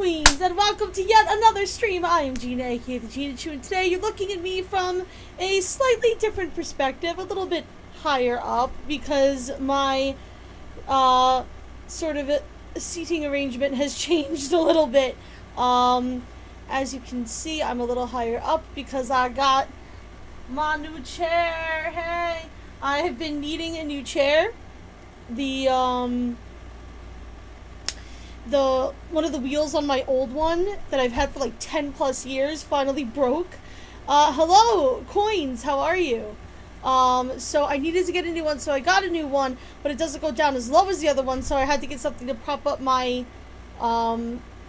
Queens, and welcome to yet another stream. I am Gina, aka the Gina Chu, and today you're looking at me from a slightly different perspective, a little bit higher up, because my sort of seating arrangement has changed a little bit. As you can see, I'm a little higher up because I got my new chair. Hey, I have been needing a new chair. One of the wheels on my old one that I've had for like 10 plus years finally broke. Hello, Coins, how are you? So I needed to get a new one, so I got a new one, but it doesn't go down as low as the other one, so I had to get something to prop up my,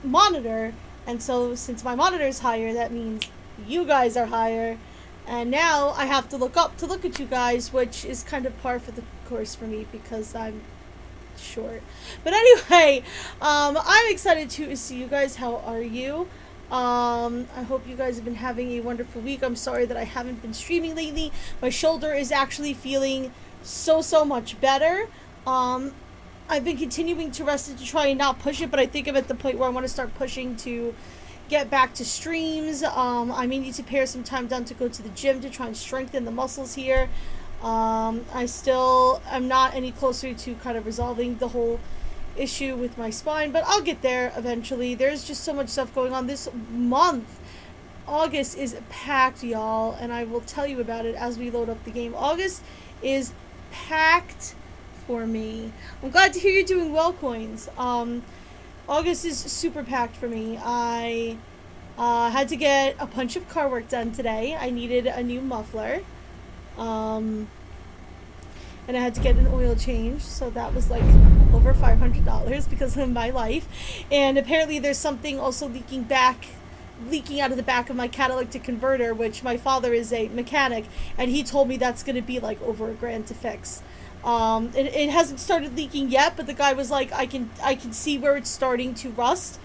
monitor. And so since my monitor is higher, that means you guys are higher. And now I have to look up to look at you guys, which is kind of par for the course for me because I'm short. But anyway, I'm excited to see you guys. How are you? I hope you guys have been having a wonderful week. I'm sorry that I haven't been streaming lately. My shoulder is actually feeling so much better. I've been continuing to rest it to try and not push it, but I think I'm at the point where I want to start pushing to get back to streams. I may need to pare some time down to go to the gym to try and strengthen the muscles here. I still am not any closer to kind of resolving the whole issue with my spine, but I'll get there eventually. There's just so much stuff going on this month. August is packed, y'all, and I will tell you about it as we load up the game. August is packed for me. I'm glad to hear you're doing well, Coins. August is super packed for me. I had to get a bunch of car work done today. I needed a new muffler. And I had to get an oil change, so that was like over $500 because of my life. And apparently there's something also leaking out of the back of my catalytic converter, which my father is a mechanic, and he told me that's going to be like over $1,000 to fix. It hasn't started leaking yet, but the guy was like, I can see where it's starting to rust,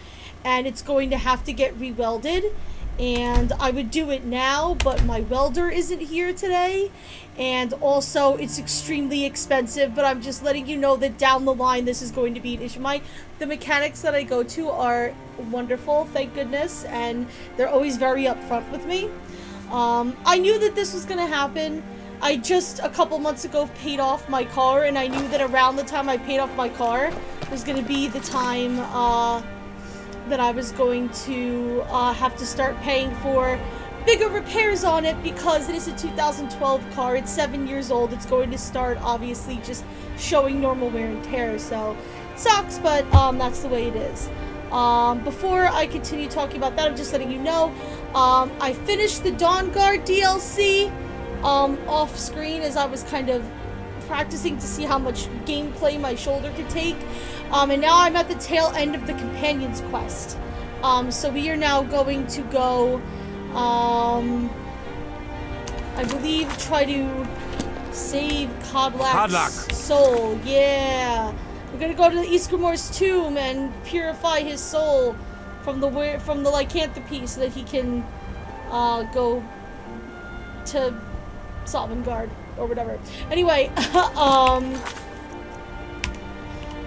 and it's going to have to get re-welded. And I would do it now, but my welder isn't here today, and also it's extremely expensive. But I'm just letting you know that down the line this is going to be an issue. The mechanics that I go to are wonderful, thank goodness, and they're always very upfront with me. I knew that this was going to happen. I just a couple months ago paid off my car, and I knew that around the time I paid off my car was going to be the time that I was going to have to start paying for bigger repairs on it, because it is a 2012 car. It's 7 years old. It's going to start obviously just showing normal wear and tear, so it sucks, but that's the way it is. Before I continue talking about that, I'm just letting you know I finished the Dawn Guard DLC off screen as I was kind of practicing to see how much gameplay my shoulder could take. And now I'm at the tail end of the Companion's Quest. So we are now going to go, I believe, try to save Kodlak's soul. Yeah. We're gonna go to the Ysgramor's tomb and purify his soul from the lycanthropy so that he can go to Sovngarde or whatever. Anyway,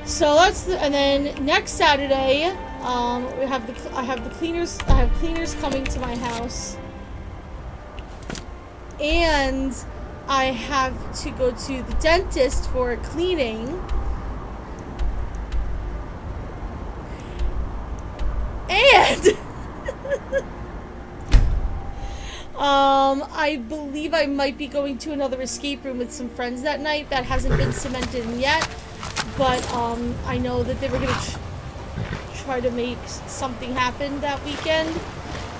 so that's and then next Saturday, I have cleaners coming to my house, and I have to go to the dentist for a cleaning. And I believe I might be going to another escape room with some friends that night. That hasn't been cemented in yet, but I know that they were going to try to make something happen that weekend.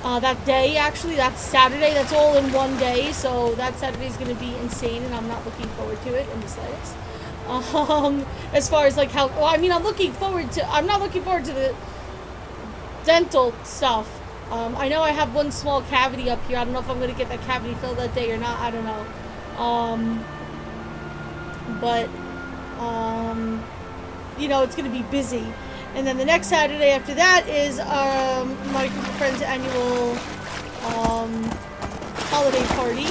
That day, actually, that's Saturday. That's all in one day, so that Saturday is going to be insane, and I'm not looking forward to it in the slightest. As far as like how, well, I mean, I'm not looking forward to the dental stuff. I know I have one small cavity up here. I don't know if I'm going to get that cavity filled that day or not. I don't know. You know, it's going to be busy. And then the next Saturday after that is my group of friends' annual holiday party.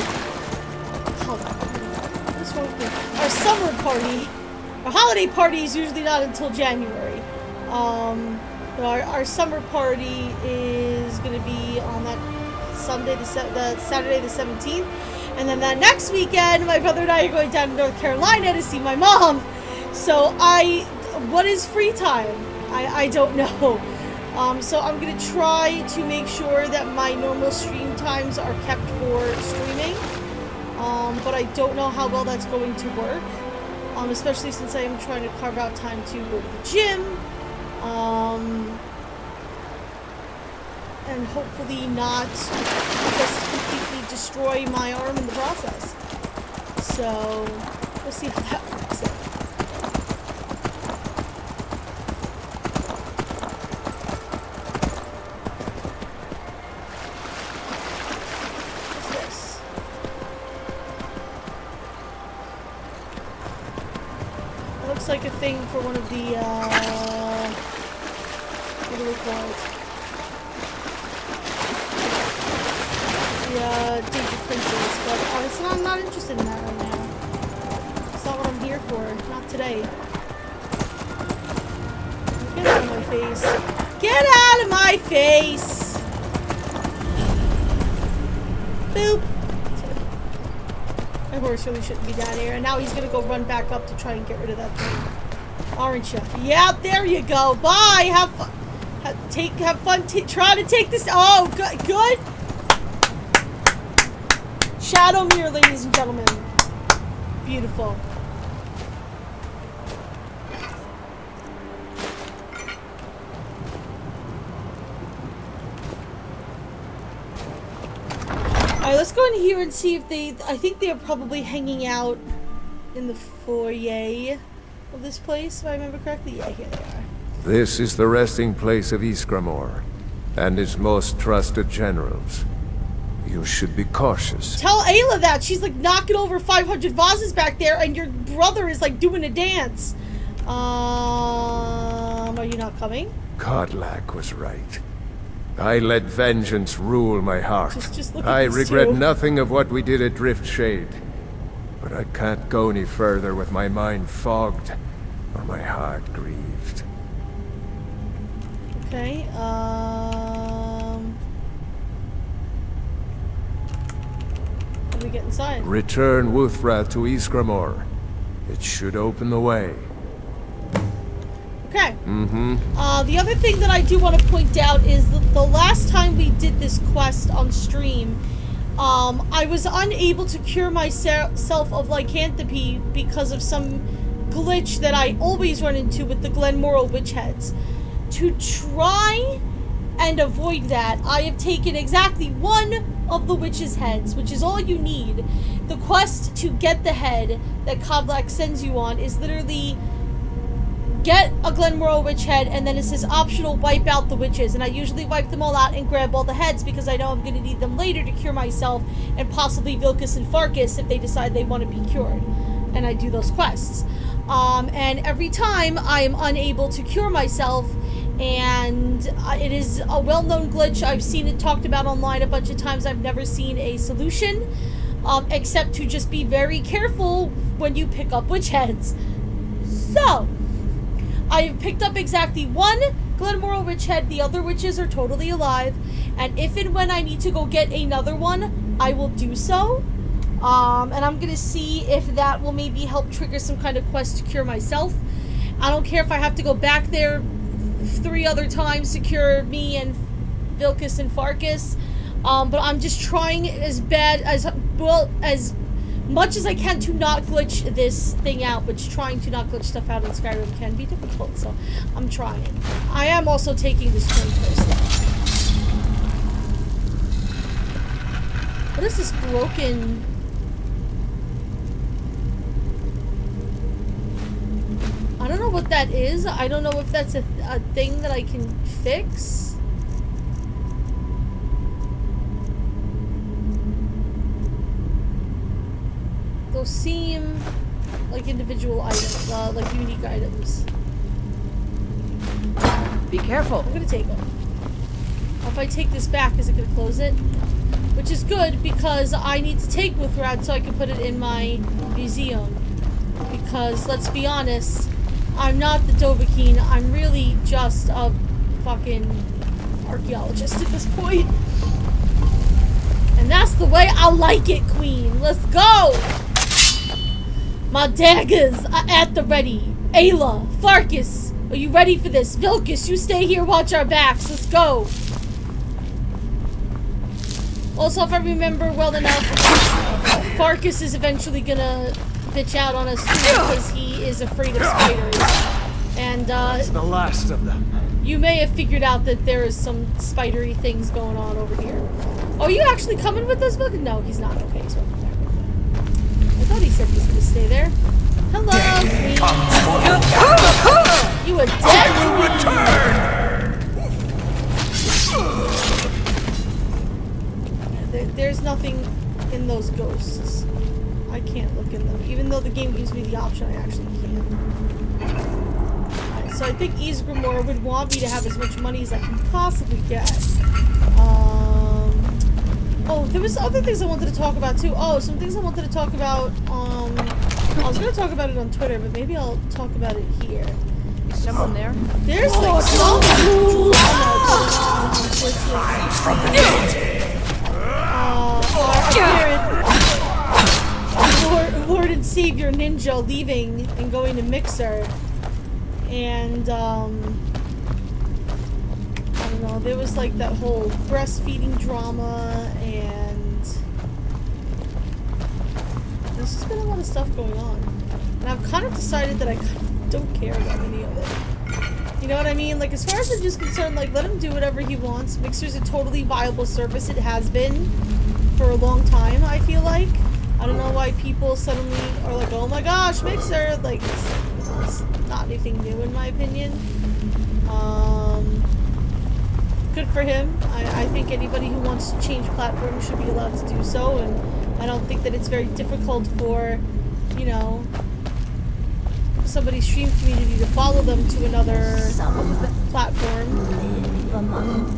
What's wrong with me? Our summer party. Our holiday party is usually not until January. Our summer party is going to be on that Saturday the 17th. And then that next weekend, my brother and I are going down to North Carolina to see my mom. So what is free time? I don't know. So I'm going to try to make sure that my normal stream times are kept for streaming. But I don't know how well that's going to work. Especially since I am trying to carve out time to go to the gym. And hopefully not just completely destroy my arm in the process. So, we'll see how that works out. What's this? It looks like a thing for one of the, what do we call it? Danger Princess, but honestly, I'm not interested in that right now. It's not what I'm here for. Not today. Get out of my face. Get out of my face! Boop! My horse really shouldn't be down here, and now he's gonna go run back up to try and get rid of that thing. Aren't you? Yeah, there you go. Bye! Have fun. Have fun try to take this. Oh, good. Shadow mirror, ladies and gentlemen. Beautiful. Alright, let's go in here and see if I think they are probably hanging out in the foyer of this place, if I remember correctly. Yeah, here they are. This is the resting place of Ysgramor, and his most trusted generals. You should be cautious. Tell Ayla that! She's like knocking over 500 vases back there, and your brother is like doing a dance. Are you not coming? Kodlak was right. I let vengeance rule my heart. Just look at I these regret two. nothing of what we did at Driftshade. But I can't go any further with my mind fogged, or my heart grieved. Okay, how do we get inside? Return Wuthra to Ysgramor. It should open the way. Okay. The other thing that I do want to point out is the last time we did this quest on stream, I was unable to cure myself of lycanthropy because of some glitch that I always run into with the Glenmoral witch heads. To try and avoid that, I have taken exactly one of the witch's heads, which is all you need. The quest to get the head that Kodlak sends you on is literally get a Glenmoral witch head, and then it says optional wipe out the witches, and I usually wipe them all out and grab all the heads because I know I'm going to need them later to cure myself and possibly Vilkas and Farkas if they decide they want to be cured, and I do those quests. And every time I am unable to cure myself, and it is a well-known glitch. I've seen it talked about online a bunch of times. I've never seen a solution, except to just be very careful when you pick up witch heads. So I've picked up exactly one Glenmoral witch head. The other witches are totally alive. And if and when I need to go get another one, I will do so. And I'm going to see if that will maybe help trigger some kind of quest to cure myself. I don't care if I have to go back there 3 other times to cure me and Vilkas and Farkas. But I'm just trying as much as I can to not glitch this thing out, which trying to not glitch stuff out in Skyrim can be difficult, so I'm trying. I am also taking this train course, though. What is this broken... I don't know what that is. I don't know if that's a thing that I can fix. Those seem like individual items, like unique items. Be careful. I'm gonna take them. If I take this back, is it gonna close it? Which is good because I need to take Withrad so I can put it in my museum. Because let's be honest, I'm not the Dovahkiin. I'm really just a fucking archaeologist at this point. And that's the way I like it, Queen. Let's go! My daggers are at the ready. Ayla, Farkas, are you ready for this? Vilkas, you stay here, watch our backs. Let's go. Also, if I remember well enough, Farkas is eventually gonna bitch out on us too because he is afraid of spiders. And It's the last of them. you may have figured out that there is some spidery things going on over here. Oh, are you actually coming with us, Vilkas? No, he's not. Okay, he's welcome back. I thought he said he was gonna stay there. Hello, Queen. You a dead queen? There's nothing in those ghosts. I can't look in them. Even though the game gives me the option, I actually can't. Alright, so I think Ysgramor would want me to have as much money as I can possibly get. Oh, there was other things I wanted to talk about too. Oh, some things I wanted to talk about. I was gonna talk about it on Twitter, but maybe I'll talk about it here. Is someone there? There's like some cool our Lord and Savior Ninja leaving and going to Mixer, and I don't know. There was like that whole breastfeeding drama, and there's just been a lot of stuff going on. And I've kind of decided that I don't care about any of it. You know what I mean? Like, as far as I'm just concerned, like, let him do whatever he wants. Mixer's a totally viable service. It has been for a long time, I feel like. I don't know why people suddenly are like, oh my gosh, Mixer! Like, it's not anything new in my opinion. Good for him. I think anybody who wants to change platforms should be allowed to do so, and I don't think that it's very difficult for, you know, somebody's stream community to follow them to another platform.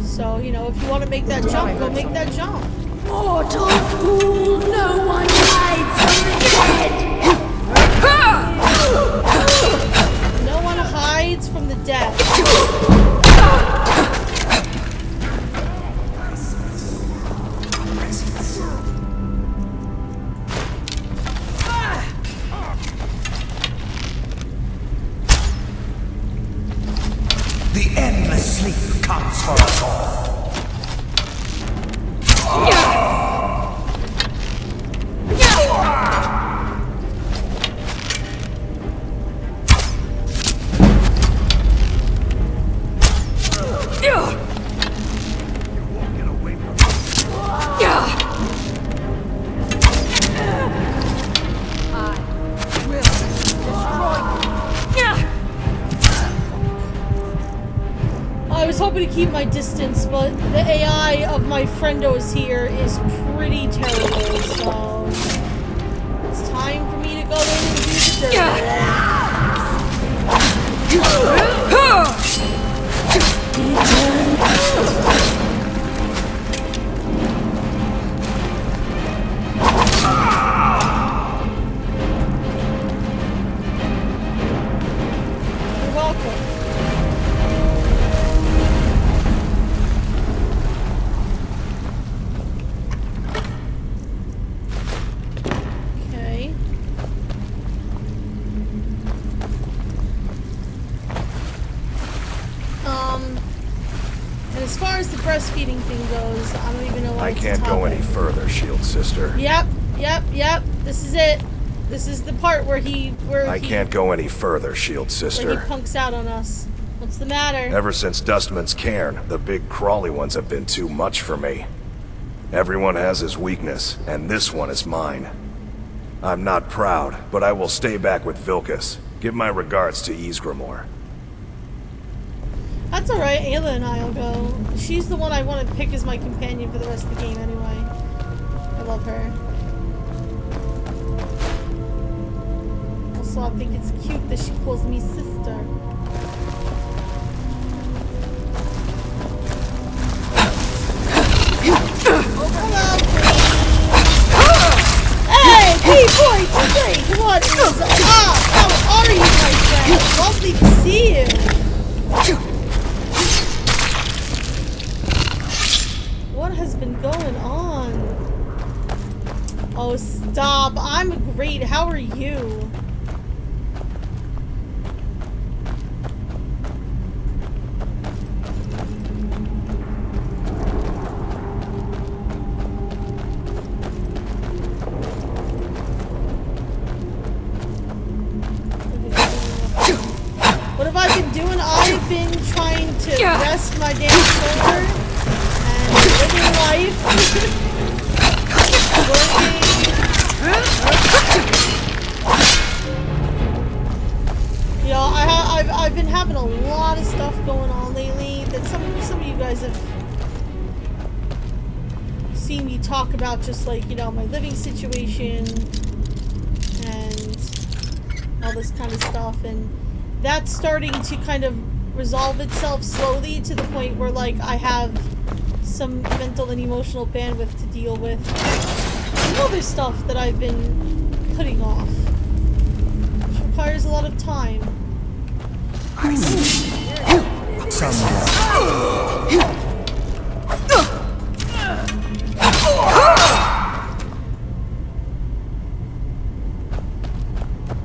So, you know, if you want to make that jump, go make that jump. Mortal fool, no one hides from the dead! No one hides from the dead. The endless sleep comes for us all. I was hoping to keep my distance, but the AI of my friendos here is pretty terrible, so it's time for me to go in and do the dirty You're welcome. Okay. And as far as the breastfeeding thing goes, I don't even know why I it's a can't go any topic. further, Shield Sister. Yep. This is it. This is the part where I can't go any further, Shield where Sister. he punks out on us. What's the matter? Ever since Dustman's cairn, the big crawly ones have been too much for me. Everyone has his weakness, and this one is mine. I'm not proud, but I will stay back with Vilkas. Give my regards to Ysgramor. That's alright, Ayla and I'll go. She's the one I want to pick as my companion for the rest of the game anyway. I love her. Also, I think it's cute that she calls me sister. Hello, Queen. Hey, hey, boy, today, what is up? How are you, my friend? Lovely to see you. you. What have I been doing? I've been trying to rest my damn shoulder and living life. Working. You know, I've been having a lot of stuff going on lately that some of you guys have seen me talk about, just like, you know, my living situation and all this kind of stuff, and that's starting to kind of resolve itself slowly to the point where, like, I have some mental and emotional bandwidth to deal with some other stuff that I've been putting off, which requires a lot of time.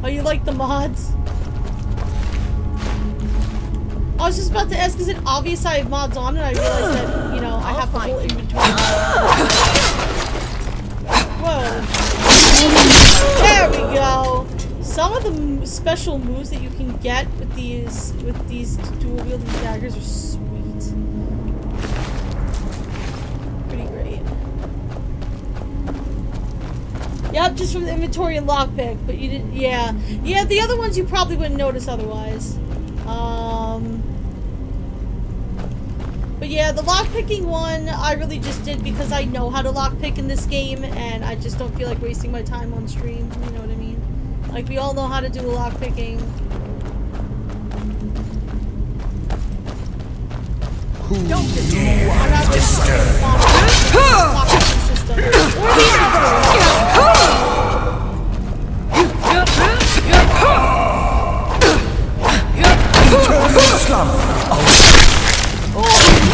Oh, you like the mods? I was just about to ask, is it obvious I have mods on, and I realized that, you know, I have the whole inventory. Whoa. There we go. Some of the special moves that you can get with these dual wielding daggers are sweet. Pretty great. Yep, just from the inventory and lockpick, but you didn't, yeah. Yeah, the other ones you probably wouldn't notice otherwise. But yeah, the lockpicking one I really just did because I know how to lockpick in this game, and I just don't feel like wasting my time on stream, you know what I mean? Like, we all know how to do lockpicking. Who dare disturb? Lockpicking system. Or the Eternal slumber. Oh,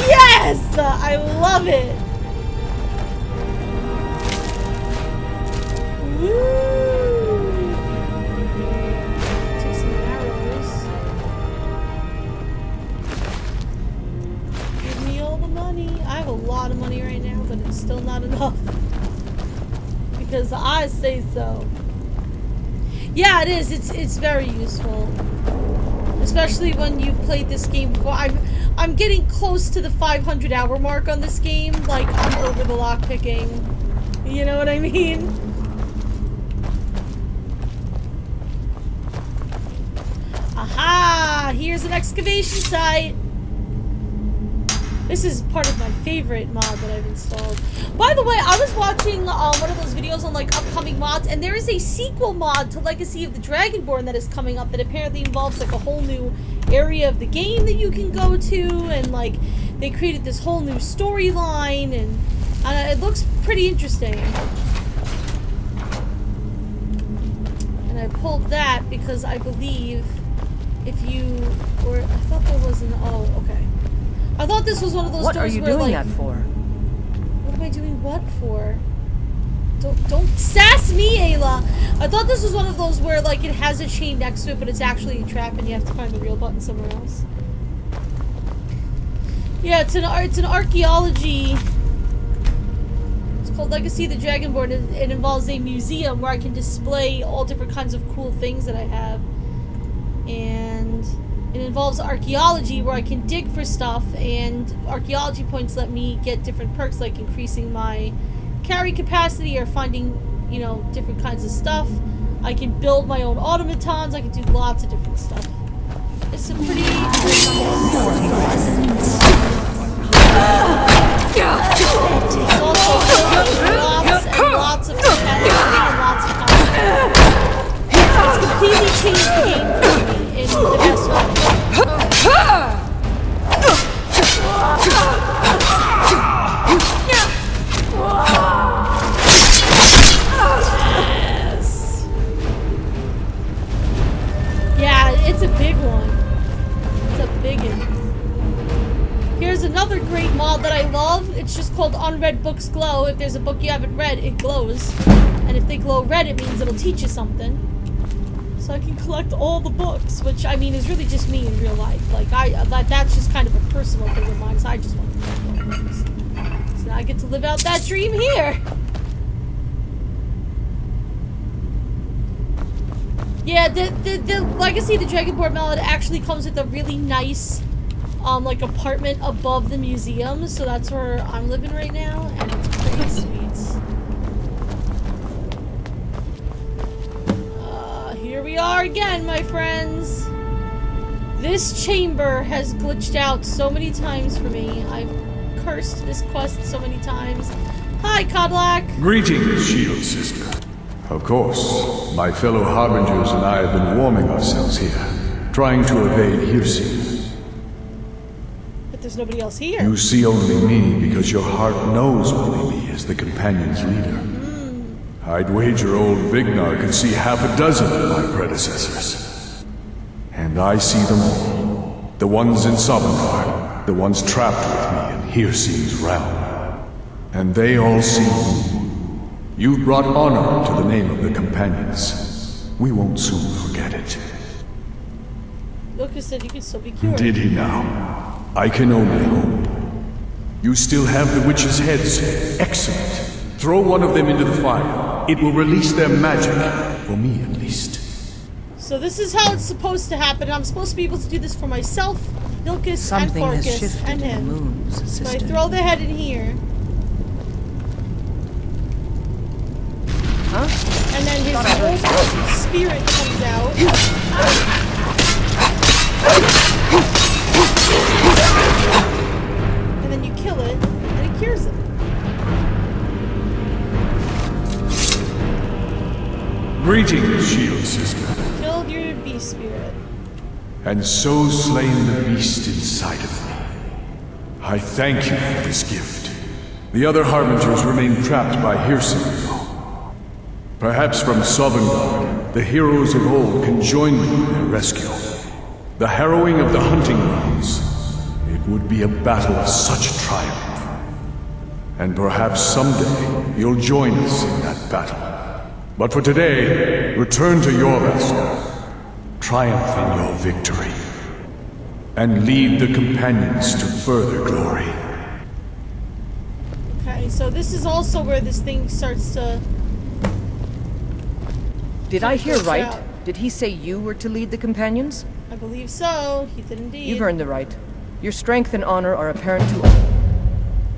yes! I love it! Woo! Take some arrows. Give me all the money. I have a lot of money right now, but it's still not enough. Because I say so. Yeah, it is. It's very useful. Especially when you've played this game before. I'm getting close to the 500-hour mark on this game. Like, I'm over the lockpicking. You know what I mean? Aha! Here's an excavation site. This is part of my favorite mod that I've installed. By the way, I was watching one of those videos on, like, upcoming mods, and there is a sequel mod to Legacy of the Dragonborn that is coming up that apparently involves, like, a whole new area of the game that you can go to, and, like, they created this whole new storyline, and it looks pretty interesting. And I pulled that because I believe if you, or I thought there was an, oh, okay. I thought this was one of those What doors are you where, doing like, that for? what am I doing what for? Don't sass me, Ayla. I thought this was one of those where, like, it has a chain next to it, but it's actually a trap and you have to find the real button somewhere else. Yeah, it's an archaeology. It's called Legacy of the Dragonborn. It involves a museum where I can display all different kinds of cool things that I have. And it involves archaeology where I can dig for stuff, and archaeology points let me get different perks, like increasing my carry capacity or finding, you know, different kinds of stuff. I can build my own automatons. I can do lots of different stuff. It's a pretty... It's also lots and lots of capacity and lots of content. It's completely changed the game for me in the best way. Yeah, it's a big one. It's a big one. Here's another great mod that I love. It's just called Unread Books Glow. If there's a book you haven't read, it glows. And if they glow red, it means it'll teach you something. So I can collect all the books, which I mean is really just me in real life. Like that's just kind of a personal thing of mine. So I just want to collect all the books. So now I get to live out that dream here. Yeah, the Legacy of the Dragonborn Ballad actually comes with a really nice, like apartment above the museum. So that's where I'm living right now, and it's pretty sweet. Here we are again, my friends. This chamber has glitched out so many times for me. I've cursed this quest so many times. Hi, Codlac. Greetings, Shield Sister. Of course, my fellow Harbingers and I have been warming ourselves here, trying to evade Hirsi. But there's nobody else here. You see only me because your heart knows only me as the Companion's leader. I'd wager old Vignar could see half a dozen of my predecessors. And I see them all. The ones in Sovngarde, the ones trapped with me in Hirsi's realm. And they all see you. You've brought honor to the name of the Companions. We won't soon forget it. Lucas said you could still be cured. Did he now? I can only hope. You still have the witches' heads. Excellent. Throw one of them into the fire. It will release their magic. For me, at least. So this is how it's supposed to happen. I'm supposed to be able to do this for myself, Ilkus, Something and has Forkus, shifted and in him. the moons, So I sister. throw the head in here. Huh? And then his wolf spirit comes out. And then you kill it, and it cures it. Greetings, Shield Sister. Killed your beast spirit. And so slain the beast inside of me. I thank you for this gift. The other Harbingers remain trapped by Hirsi. Perhaps from Sovngarde, the heroes of old can join me in their rescue. The harrowing of the hunting grounds. It would be a battle of such triumph. And perhaps someday you'll join us in that battle. But for today, return to Jorvaskr. Triumph in your victory. And lead the Companions to further glory. Okay, so this is also where this thing starts to... Did I hear glitch right? out. Did he say you were to lead the Companions? I believe so. He did indeed. You've earned the right. Your strength and honor are apparent to all.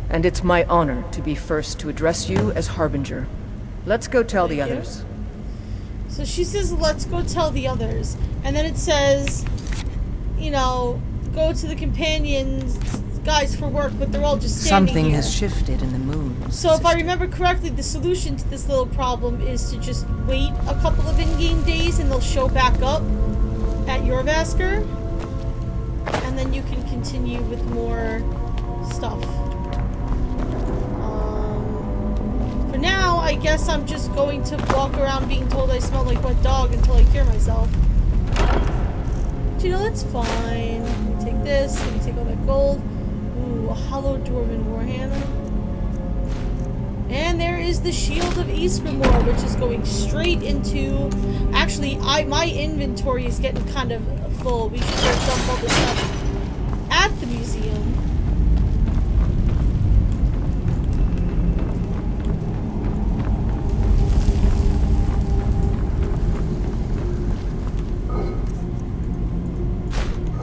And it's my honor to be first to address you as Harbinger. Let's go tell the Thank you. others. So she says, let's go tell the others. And then it says, you know, go to the companions, guys for work, but they're all just standing Something here. has shifted in the moons. So if I sister. remember correctly, the solution to this little problem is to just wait a couple of in-game days and they'll show back up at Jorvaskr. And then you can continue with more stuff. For now, I guess I'm just going to walk around being told I smell like wet dog until I cure myself. But you know, that's fine. Let me take this, let me take all that gold. Ooh, a hollow dwarven warhammer. And there is the Shield of Ysgramor, which is going straight into... Actually, my inventory is getting kind of full. We should go dump all this stuff at the museum.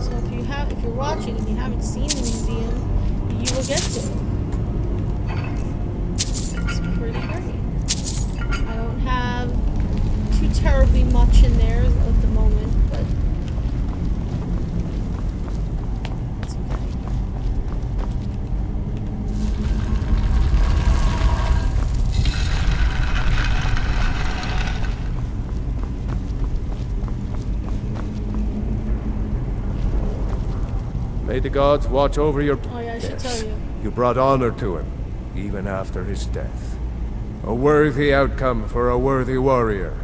So if you're watching and you haven't seen the museum, you will get to. It's pretty great. I don't have too terribly much in there at the moment, but it's okay. May the gods watch over your... Oh yeah, I should tell you. You brought honor to him, even after his death. A worthy outcome for a worthy warrior.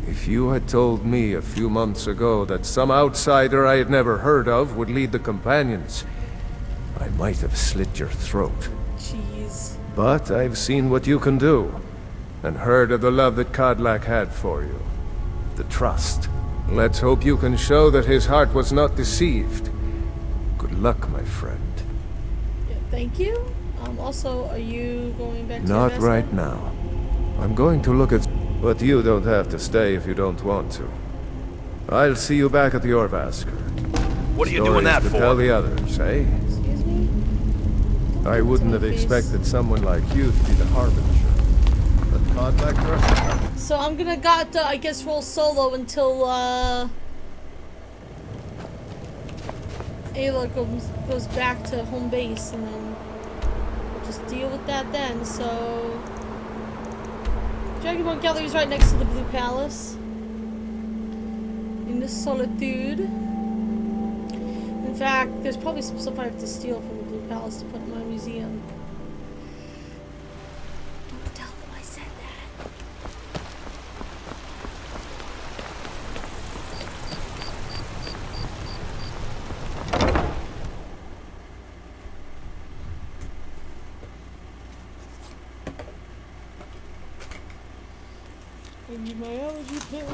If you had told me a few months ago that some outsider I had never heard of would lead the Companions, I might have slit your throat. Jeez. But I've seen what you can do. and heard of the love that Kodlak had for you. The trust. Let's hope you can show that his heart was not deceived. Good luck, my friend. Yeah, thank you. Also, are you going back to Not Nessa? right now. I'm going to look at... But you don't have to stay if you don't want to. I'll see you back at the Orvasker. What are you doing that to for? tell the others, eh? Excuse me? I wouldn't have expected someone like you to be the harbinger. But Kodlak trusted. So I'm gonna I guess, roll solo until, Ayla goes back to home base, and then we'll just deal with that then. So Dragonborn Gallery is right next to the Blue Palace. In the Solitude. In fact, there's probably some stuff I have to steal from the Blue Palace to put in my museum. Don't tell them I said that. I need my allergy pill.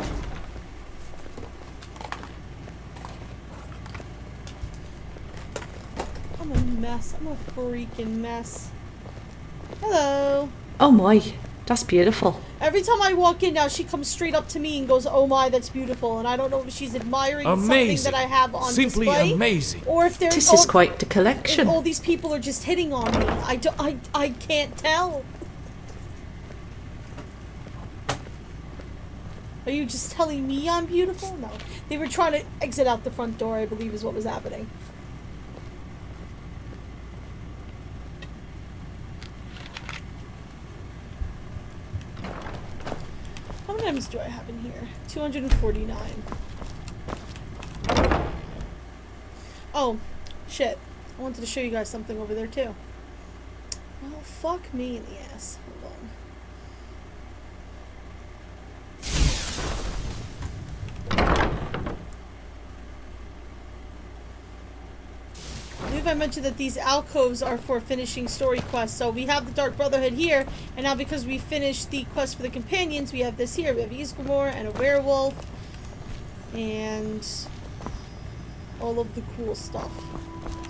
I'm a mess. I'm a freaking mess. Hello. Oh my, that's beautiful. Every time I walk in now, she comes straight up to me and goes, "Oh my, that's beautiful." And I don't know if she's admiring something that I have on Simply display, amazing. or if there's This is quite the if collection. all these people are just hitting on me. I can't tell. Are you just telling me I'm beautiful? No. They were trying to exit out the front door, I believe is what was happening. How many items do I have in here? 249. Oh, shit. I wanted to show you guys something over there, too. Well, fuck me in the ass. Hold on. I believe I mentioned that these alcoves are for finishing story quests. So we have the Dark Brotherhood here, and now because we finished the quest for the companions, we have this here. We have Ysgramor and a werewolf, and all of the cool stuff.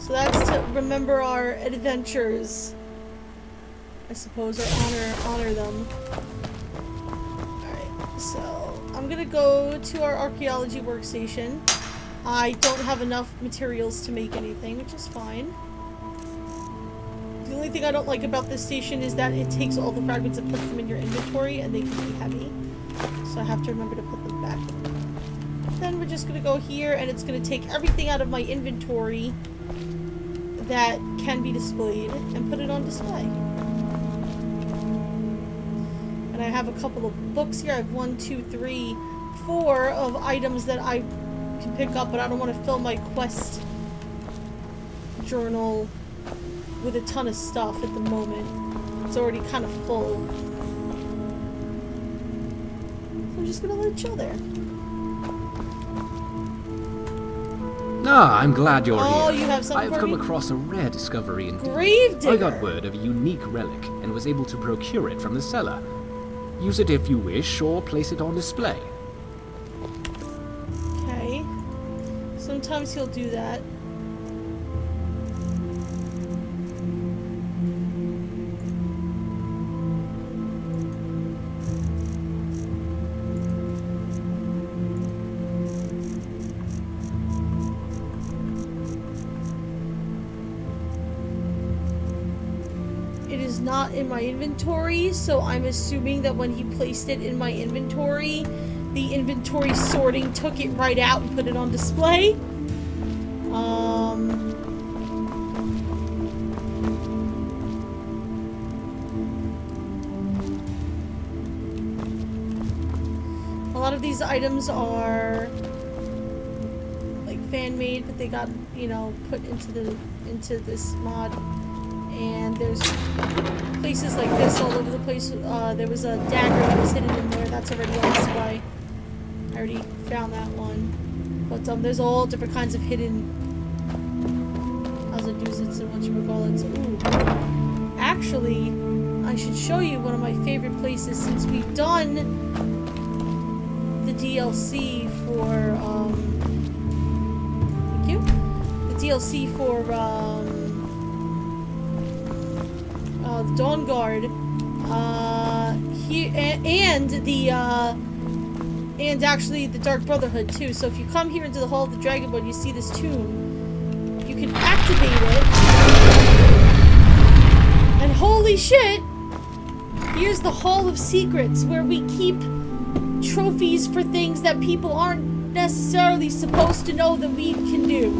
So that's to remember our adventures, I suppose, or honor them. Alright, so I'm gonna go to our archaeology workstation. I don't have enough materials to make anything, which is fine. The only thing I don't like about this station is that it takes all the fragments and puts them in your inventory, and they can be heavy. So I have to remember to put them back. Then we're just gonna go here, and it's gonna take everything out of my inventory that can be displayed and put it on display. And I have a couple of books here. I have 1, 2, 3, 4 of items that I can pick up, but I don't want to fill my quest journal with a ton of stuff at the moment. It's already kind of full. So I'm just gonna let it chill there. Ah, I'm glad you're here. Oh, you have something I've for come me? across a rare discovery indeed. Gravedigger! I got word of a unique relic and was able to procure it from the cellar. Use it if you wish, or place it on display. Okay. Sometimes he'll do that. It is not in my inventory, so I'm assuming that when he placed it in my inventory, the inventory sorting took it right out and put it on display. A lot of these items are like fan-made, but they got, you know, put into this mod. And there's places like this all over the place. There was a dagger that was hidden in there. That's already on display. I already found that one. But there's all different kinds of hidden Azaduzits and whatchamacallits. Ooh. Actually, I should show you one of my favorite places since we've done the DLC for, thank you. The DLC for, the Dawn Guard, here, and actually the Dark Brotherhood too. So if you come here into the Hall of the Dragonborn, you see this tomb. You can activate it. And holy shit! Here's the Hall of Secrets, where we keep trophies for things that people aren't necessarily supposed to know that we can do.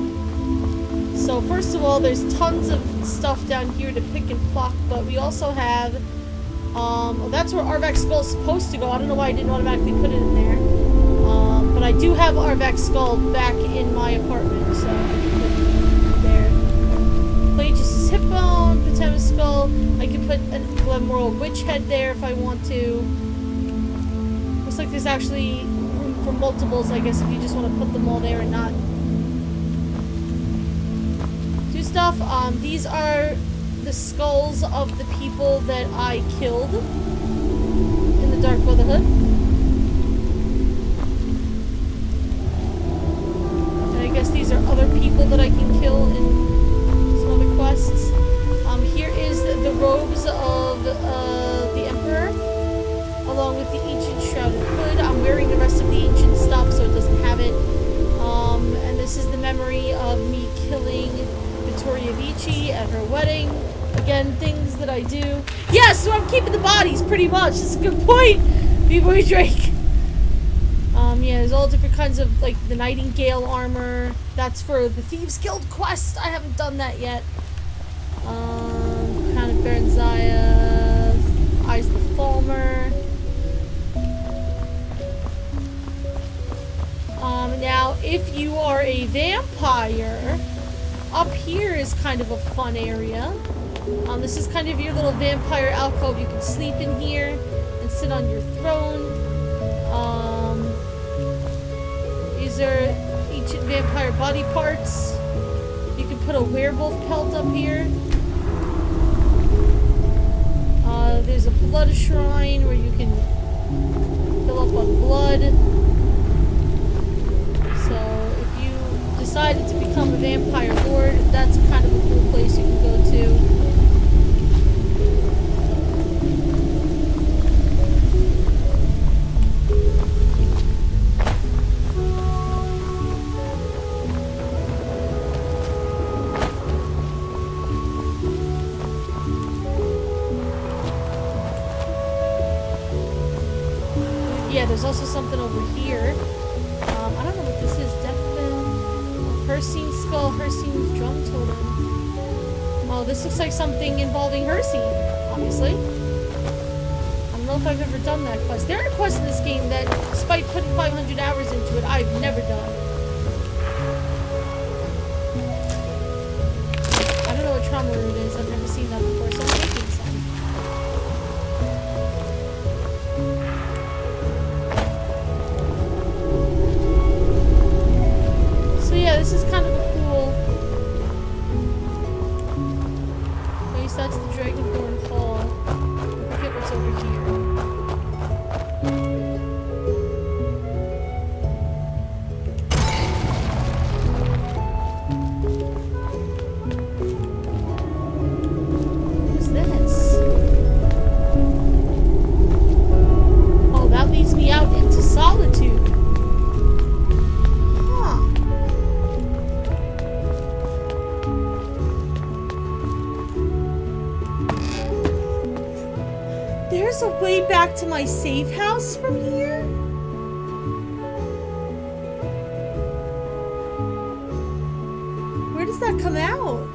So first of all, there's tons of stuff down here to pick and pluck, but we also have, well, that's where Arvak's Skull is supposed to go. I don't know why I didn't automatically put it in there. But I do have Arvak's Skull back in my apartment, so I can put it there. Plagius' hip bone, Potema's skull. I can put a Glenmoral witch head there if I want to. Looks like there's actually room for multiples, I guess, if you just want to put them all there and not do stuff. These are the skulls of the people that I killed in the Dark Brotherhood. And I guess these are other people that I can kill in some other quests. Here is the robes of the Emperor, along with the ancient shrouded hood. I'm wearing the rest of the ancient stuff, so it doesn't have it. And this is the memory of me killing Vittoria Vici at her wedding. Again, things that I do. Yeah, so I'm keeping the bodies, pretty much. That's a good point, B-Boy Drake. Yeah, there's all different kinds of, like, the Nightingale armor. That's for the Thieves Guild quest. I haven't done that yet. Crown of Baron Zaya, Eyes of the Falmer. Now, if you are a vampire, up here is kind of a fun area. This is kind of your little vampire alcove. You can sleep in here and sit on your throne. These are ancient vampire body parts. You can put a werewolf pelt up here. There's a blood shrine where you can fill up on blood. So if you decided to become a vampire lord, that's kind of a cool place you can go to. Yeah, there's also something over here. I don't know what this is. Deathbell. Hircine's skull. Hircine's drum totem. Oh, this looks like something involving Hircine, obviously. I don't know if I've ever done that quest. There are quests in this game that, despite putting 500 hours into it, I've never done. I don't know what trauma root is. I've never seen that before, so I'm taking some. Yeah, this is kind of a cool place. That's the Dragonborn Hall. I forget what's over here. What's this? Oh, that leads me out into solitude. There's a way back to my safe house from here? Where does that come out?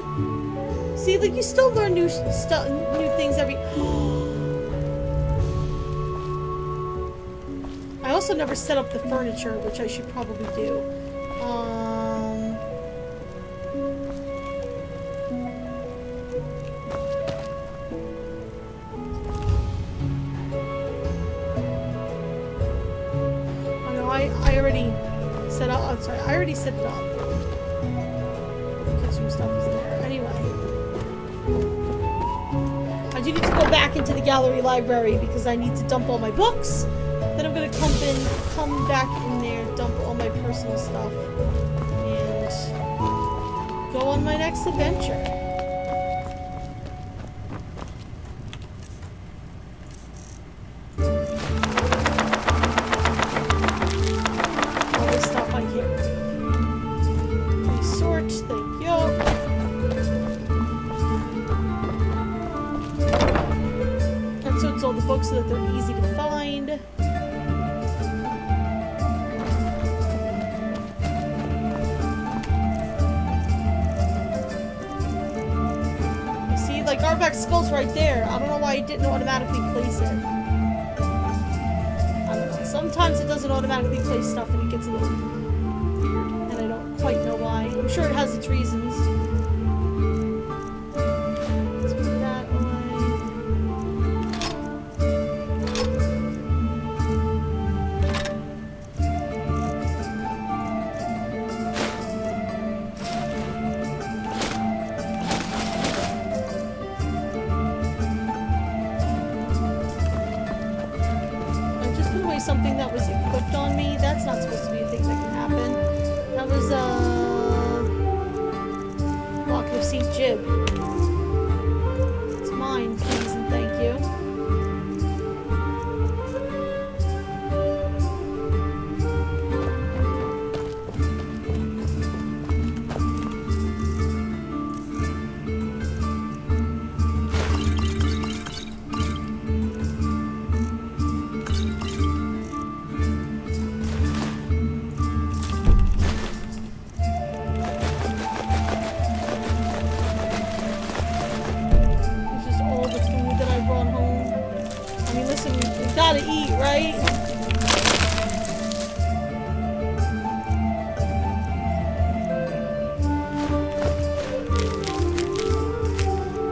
See, like, you still learn new things every... I also never set up the furniture, which I should probably do. I already set it up. The kitchen stuff is there. Anyway. I do need to go back into the gallery library because I need to dump all my books. Then I'm gonna come back in there, dump all my personal stuff, and go on my next adventure. All this stuff I can't read. Resort, thank you. And so it's all the books so that they're easy to find. Like, Arbok's skull's right there. I don't know why it didn't automatically place it. I don't know. Sometimes it doesn't automatically place stuff and it gets a little weird. And I don't quite know why. I'm sure it has its reasons. Let's put that away. Something that was equipped on me. That's not supposed to be a thing that can happen. That was Locket of St. Jib. It's mine, please and thank you. Gotta eat, right?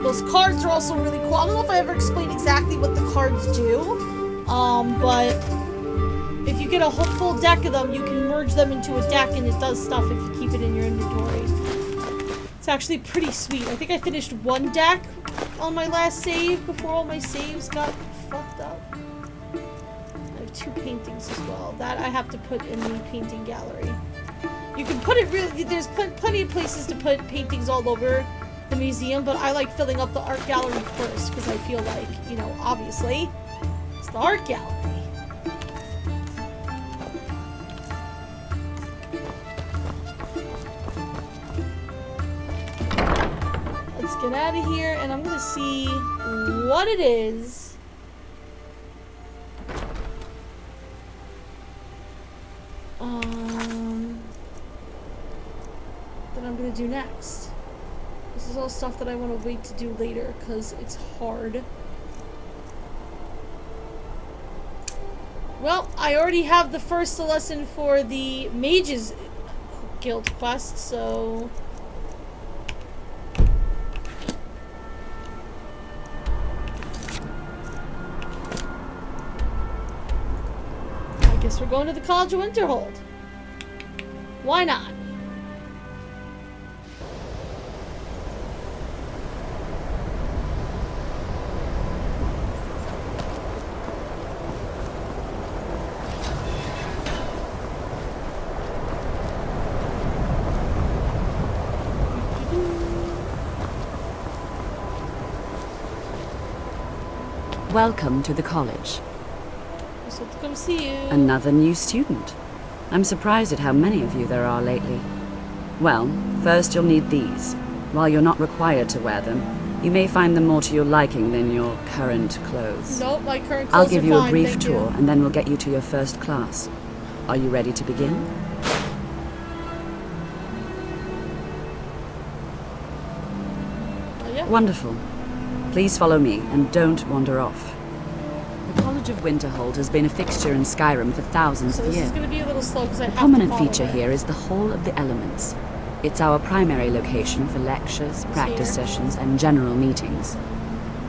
Those cards are also really cool. I don't know if I ever explained exactly what the cards do, but if you get a whole full deck of them, you can merge them into a deck and it does stuff if you keep it in your inventory. It's actually pretty sweet. I think I finished one deck on my last save before all my saves got fucked up. 2 paintings as well. That I have to put in the painting gallery. You can put it really, there's plenty of places to put paintings all over the museum, but I like filling up the art gallery first because I feel like, you know, obviously, it's the art gallery. Let's get out of here and I'm gonna see what it is that I'm gonna do next. This is all stuff that I want to wait to do later because it's hard. Well, I already have the first lesson for the Mages Guild quest, so I guess we're going to the College of Winterhold. Why not? Welcome to the college. Just have to come see you. Another new student. I'm surprised at how many of you there are lately. Well, first you'll need these. While you're not required to wear them, you may find them more to your liking than your current clothes. Nope, my current clothes I'll give are you a fine, brief thank tour, you. and then we'll get you to your first class. Are you ready to begin? Yeah. Wonderful. Please follow me, and don't wander off. The College of Winterhold has been a fixture in Skyrim for thousands So of this years. is going to be a little slow because I The have prominent to follow feature it. here is the Hall of the Elements. It's our primary location for lectures, practice sessions, and general meetings.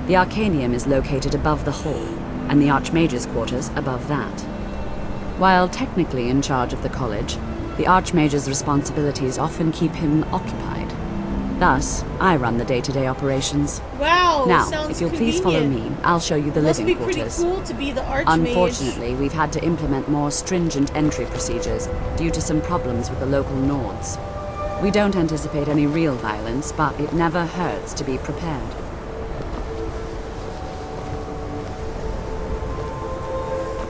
The Arcanium is located above the hall, and the Archmage's quarters above that. While technically in charge of the college, the Archmage's responsibilities often keep him occupied. Thus, I run the day-to-day operations. Wow, Now, sounds if you'll please follow convenient. me, I'll show you the Must living be pretty quarters. cool to be the archmage. Unfortunately, we've had to implement more stringent entry procedures due to some problems with the local Nords. We don't anticipate any real violence, but it never hurts to be prepared.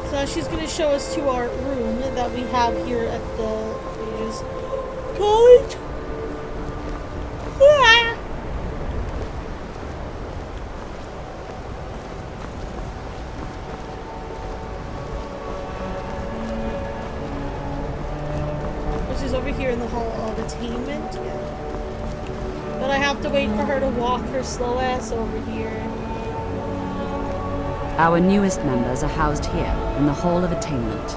So now she's going to show us to our room that we have here at the college. Ah! Which is over here in the hall of attainment. Yeah. But I have to wait for her to walk her slow ass over here. Our newest members are housed here, in the Hall of Attainment.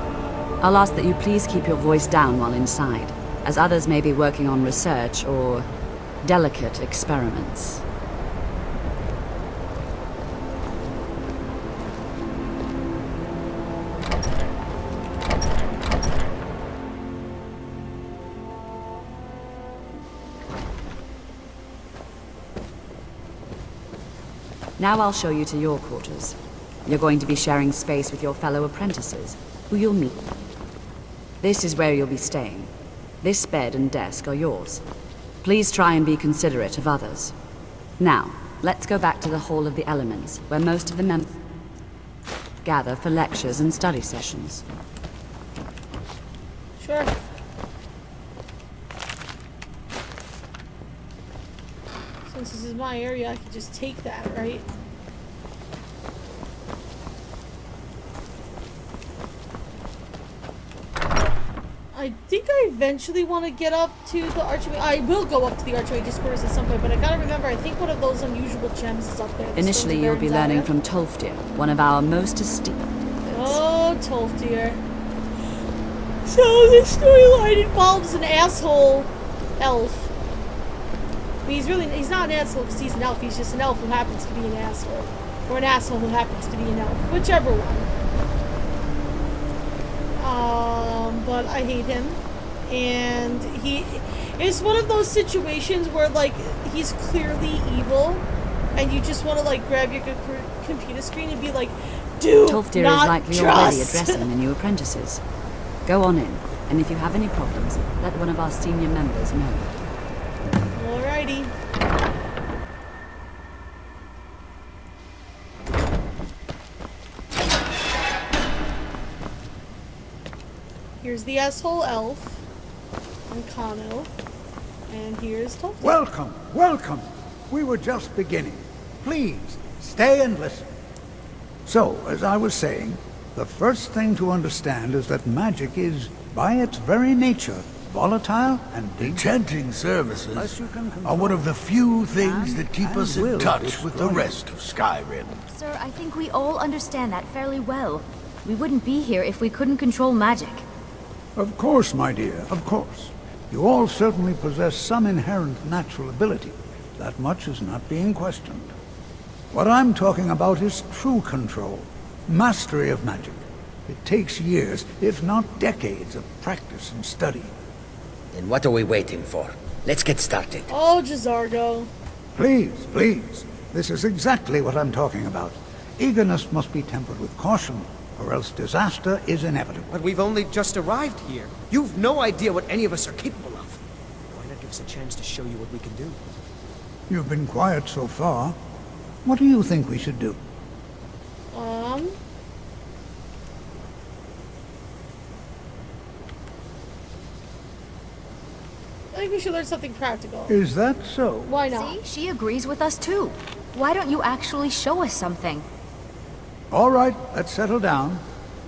I'll ask that you please keep your voice down while inside, as others may be working on research or delicate experiments. Now I'll show you to your quarters. You're going to be sharing space with your fellow apprentices, who you'll meet. This is where you'll be staying. This bed and desk are yours. Please try and be considerate of others. Now, let's go back to the Hall of the Elements, where most of the members gather for lectures and study sessions. Sure. Since this is my area, I could just take that, right? I think I eventually want to get up to the Archmage. I will go up to the Archmage's quarters at some point, but I gotta remember, I think one of those unusual gems is up there. Initially, you'll be learning from Tolfdir, one of our most esteemed. Oh, Tolfdir. So this storyline involves an asshole elf. I mean, he's not an asshole because he's an elf. He's just an elf who happens to be an asshole, or an asshole who happens to be an elf, whichever one. But I hate him, and it's one of those situations where, like, he's clearly evil, and you just want to, like, grab your computer screen and be like, dude, Tolfdir not is likely trust. already addressing the new apprentices. Go on in, and if you have any problems, let one of our senior members know. Alrighty. Here's the asshole elf, and Kano, and here's Tolfdir. Welcome, welcome. We were just beginning. Please, stay and listen. So, as I was saying, the first thing to understand is that magic is, by its very nature, volatile and enchanting services are one of the few things that keep us in touch with the rest of Skyrim. Sir, I think we all understand that fairly well. We wouldn't be here if we couldn't control magic. Of course, my dear, of course. You all certainly possess some inherent natural ability. That much is not being questioned. What I'm talking about is true control, mastery of magic. It takes years, if not decades, of practice and study. Then what are we waiting for? Let's get started. Oh, Jazargo. Please, please. This is exactly what I'm talking about. Eagerness must be tempered with caution, or else disaster is inevitable. But we've only just arrived here. You've no idea what any of us are capable of. Why not give us a chance to show you what we can do? You've been quiet so far. What do you think we should do? I think we should learn something practical. Is that so? Why not? See, she agrees with us too. Why don't you actually show us something? All right, let's settle down.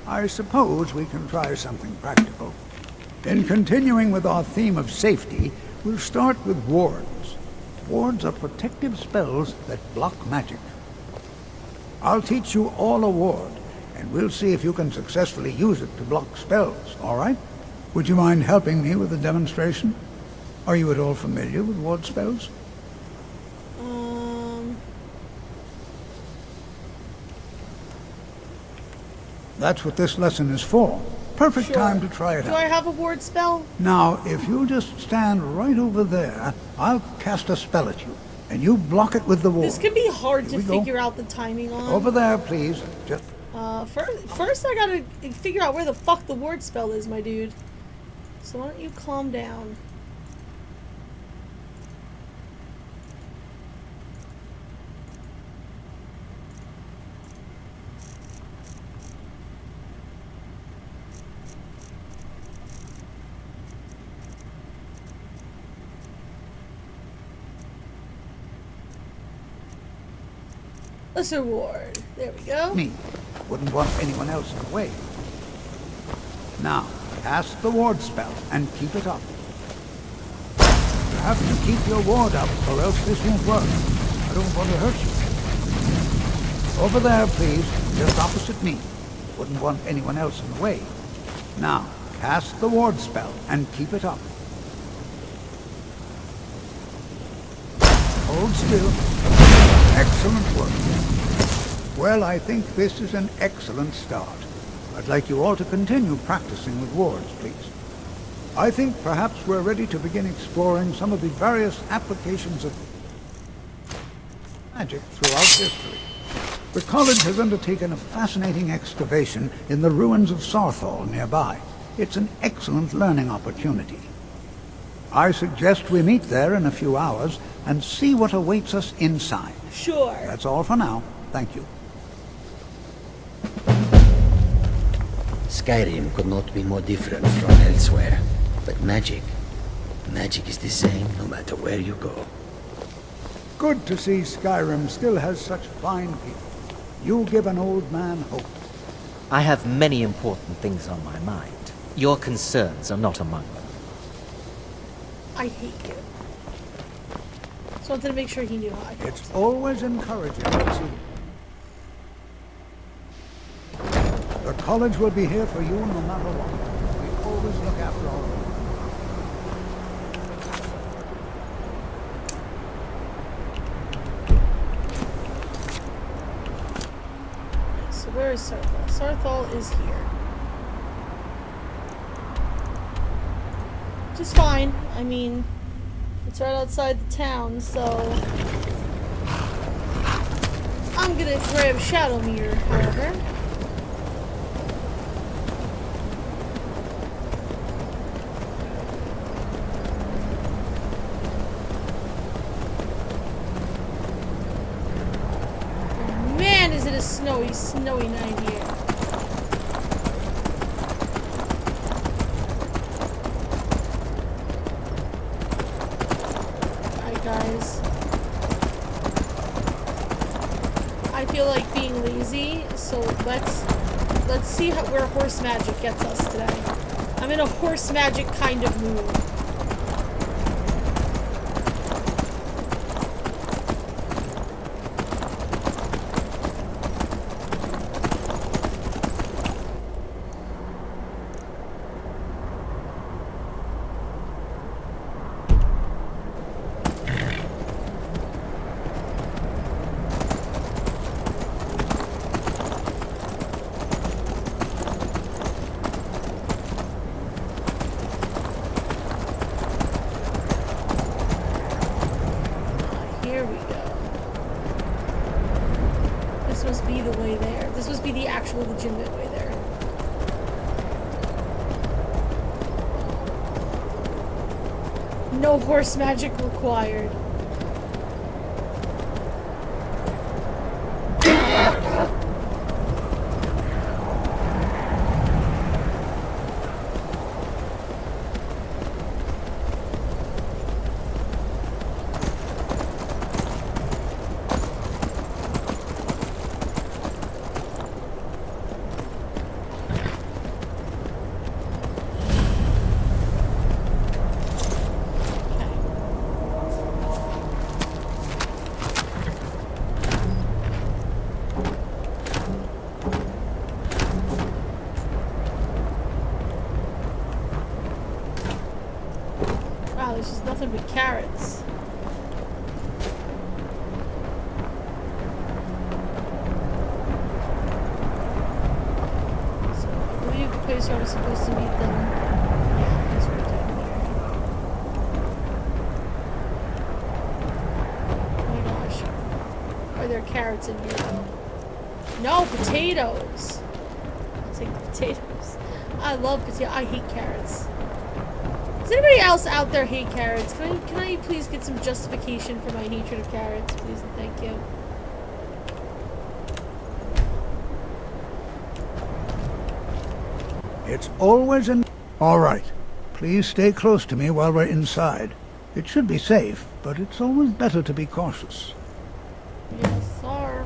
I suppose we can try something practical. In continuing with our theme of safety, we'll start with wards. Wards are protective spells that block magic. I'll teach you all a ward, and we'll see if you can successfully use it to block spells, all right? Would you mind helping me with the demonstration? Are you at all familiar with ward spells? That's what this lesson is for. perfect time to try it Do out. I have a ward spell? Now, if you'll just stand right over there, I'll cast a spell at you, and you block it with the ward. This can be hard to Here we go. figure out the timing on. Over there, please. Just First I gotta figure out where the fuck the ward spell is, my dude. So why don't you calm down? Lesser ward. There we go. me. Wouldn't want anyone else in the way. Now, cast the ward spell and keep it up. You have to keep your ward up, or else this won't work. I don't want to hurt you. Over there, please, just opposite me. Wouldn't want anyone else in the way. Now, cast the ward spell and keep it up. Hold still. Excellent work. Well, I think this is an excellent start. I'd like you all to continue practicing with wards, please. I think perhaps we're ready to begin exploring some of the various applications of magic throughout history. The college has undertaken a fascinating excavation in the ruins of Sarthal nearby. It's an excellent learning opportunity. I suggest we meet there in a few hours and see what awaits us inside. Sure. That's all for now. Thank you. Skyrim could not be more different from elsewhere. But magic is the same no matter where you go. Good to see Skyrim still has such fine people. You give an old man hope. I have many important things on my mind. Your concerns are not among them. I hate you. Just wanted to make sure he knew how I felt. It's always encouraging to see. The college will be here for you no matter what. We always look after our own. So where is Sarthal? Sarthal is here. Which is fine. I mean, it's right outside the town, so I'm gonna grab Shadowmere, however. Man, is it a snowy night here. Alright, guys. I feel like being lazy, so let's see where horse magic gets us today. I'm in a horse magic kind of mood. Here we go. This must be the way there. This must be the actual legitimate way there. No horse magic required. Wow, there's just nothing but carrots. So, I believe place where I'm supposed to meet them. Yeah, that's what we're doing here. Oh my gosh. Are there carrots in here? No, potatoes! I'll take the potatoes. I love potatoes. I hate carrots. Does anybody else out there hate carrots? Can I please get some justification for my hatred of carrots? Please and thank you. It's always an... All right. Please stay close to me while we're inside. It should be safe, but it's always better to be cautious. Yes, sir.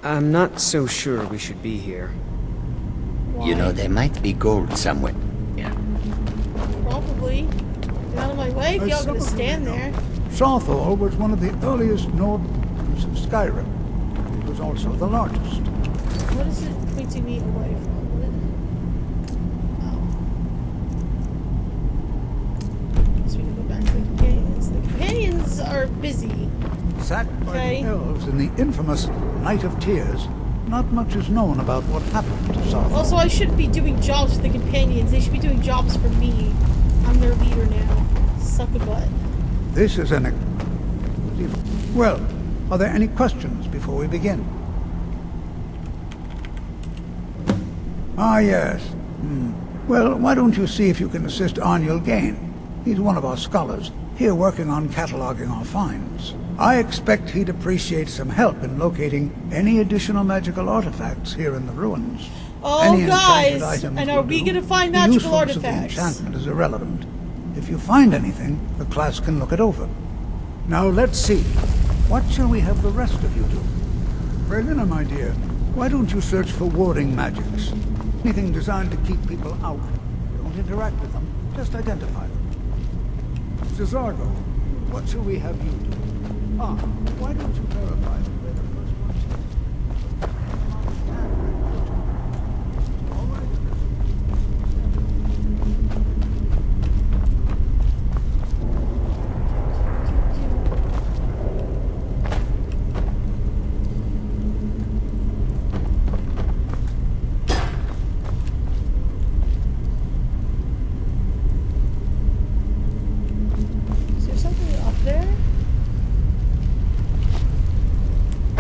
I'm not so sure we should be here. You know, there might be gold somewhere. Probably. Get out of my way if y'all gonna stand there. Sawthor was one of the earliest nodes of Skyrim. It was also the largest. What is it pointing me away from? Oh. Guess we can go back to the companions. The companions are busy. Sat by the elves in the infamous Night of Tears, not much is known about what happened to Sawthor. Also, I shouldn't be doing jobs for the companions. They should be doing jobs for me. I'm their leader now. Suck a butt. This is an... Well, are there any questions before we begin? Ah, yes. Well, why don't you see if you can assist Arniel Gain? He's one of our scholars, here working on cataloging our finds. I expect he'd appreciate some help in locating any additional magical artifacts here in the ruins. Oh, any guys! And are we gonna find magical artifacts? Of the enchantment is irrelevant. If you find anything, the class can look it over. Now let's see. What shall we have the rest of you do? Berlina, my dear, why don't you search for warding magics? Anything designed to keep people out. Don't interact with them, just identify them. Cesargo, what shall we have you do? Ah, why don't you verify that we're the first ones here? All right. Is there something up there?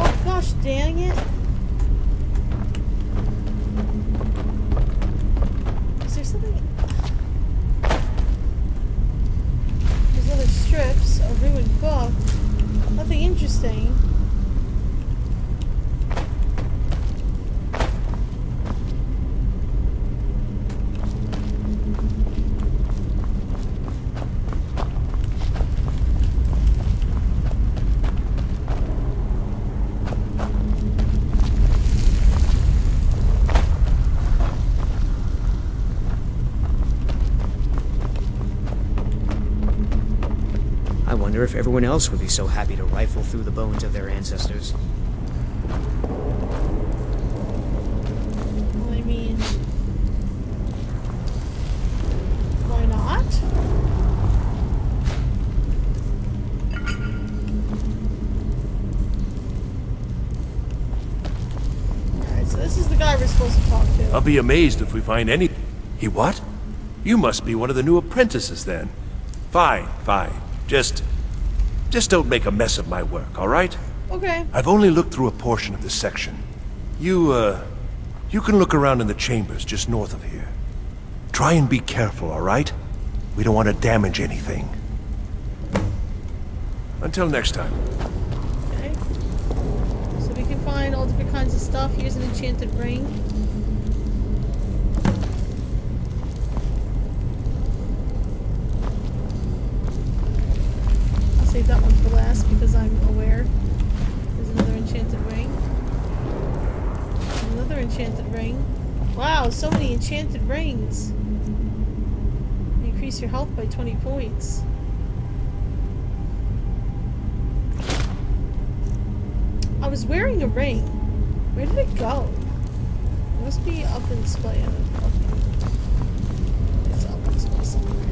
Oh gosh, dang it. Is there something? There's other strips, a ruined book. Nothing interesting. I wonder if everyone else would be so happy to rifle through the bones of their ancestors. Well, I mean, why not? Alright, so this is the guy we're supposed to talk to. I'll be amazed if we find any... He what? You must be one of the new apprentices then. Fine, fine. Just don't make a mess of my work, all right? Okay. I've only looked through a portion of this section. You can look around in the chambers just north of here. Try and be careful, all right? We don't want to damage anything. Until next time. Okay. So we can find all different kinds of stuff. Here's an enchanted ring. Save that one for last because I'm aware. There's another enchanted ring. Another enchanted ring. Wow, so many enchanted rings. Increase your health by 20 points. I was wearing a ring. Where did it go? It must be up in display. It's up in display somewhere.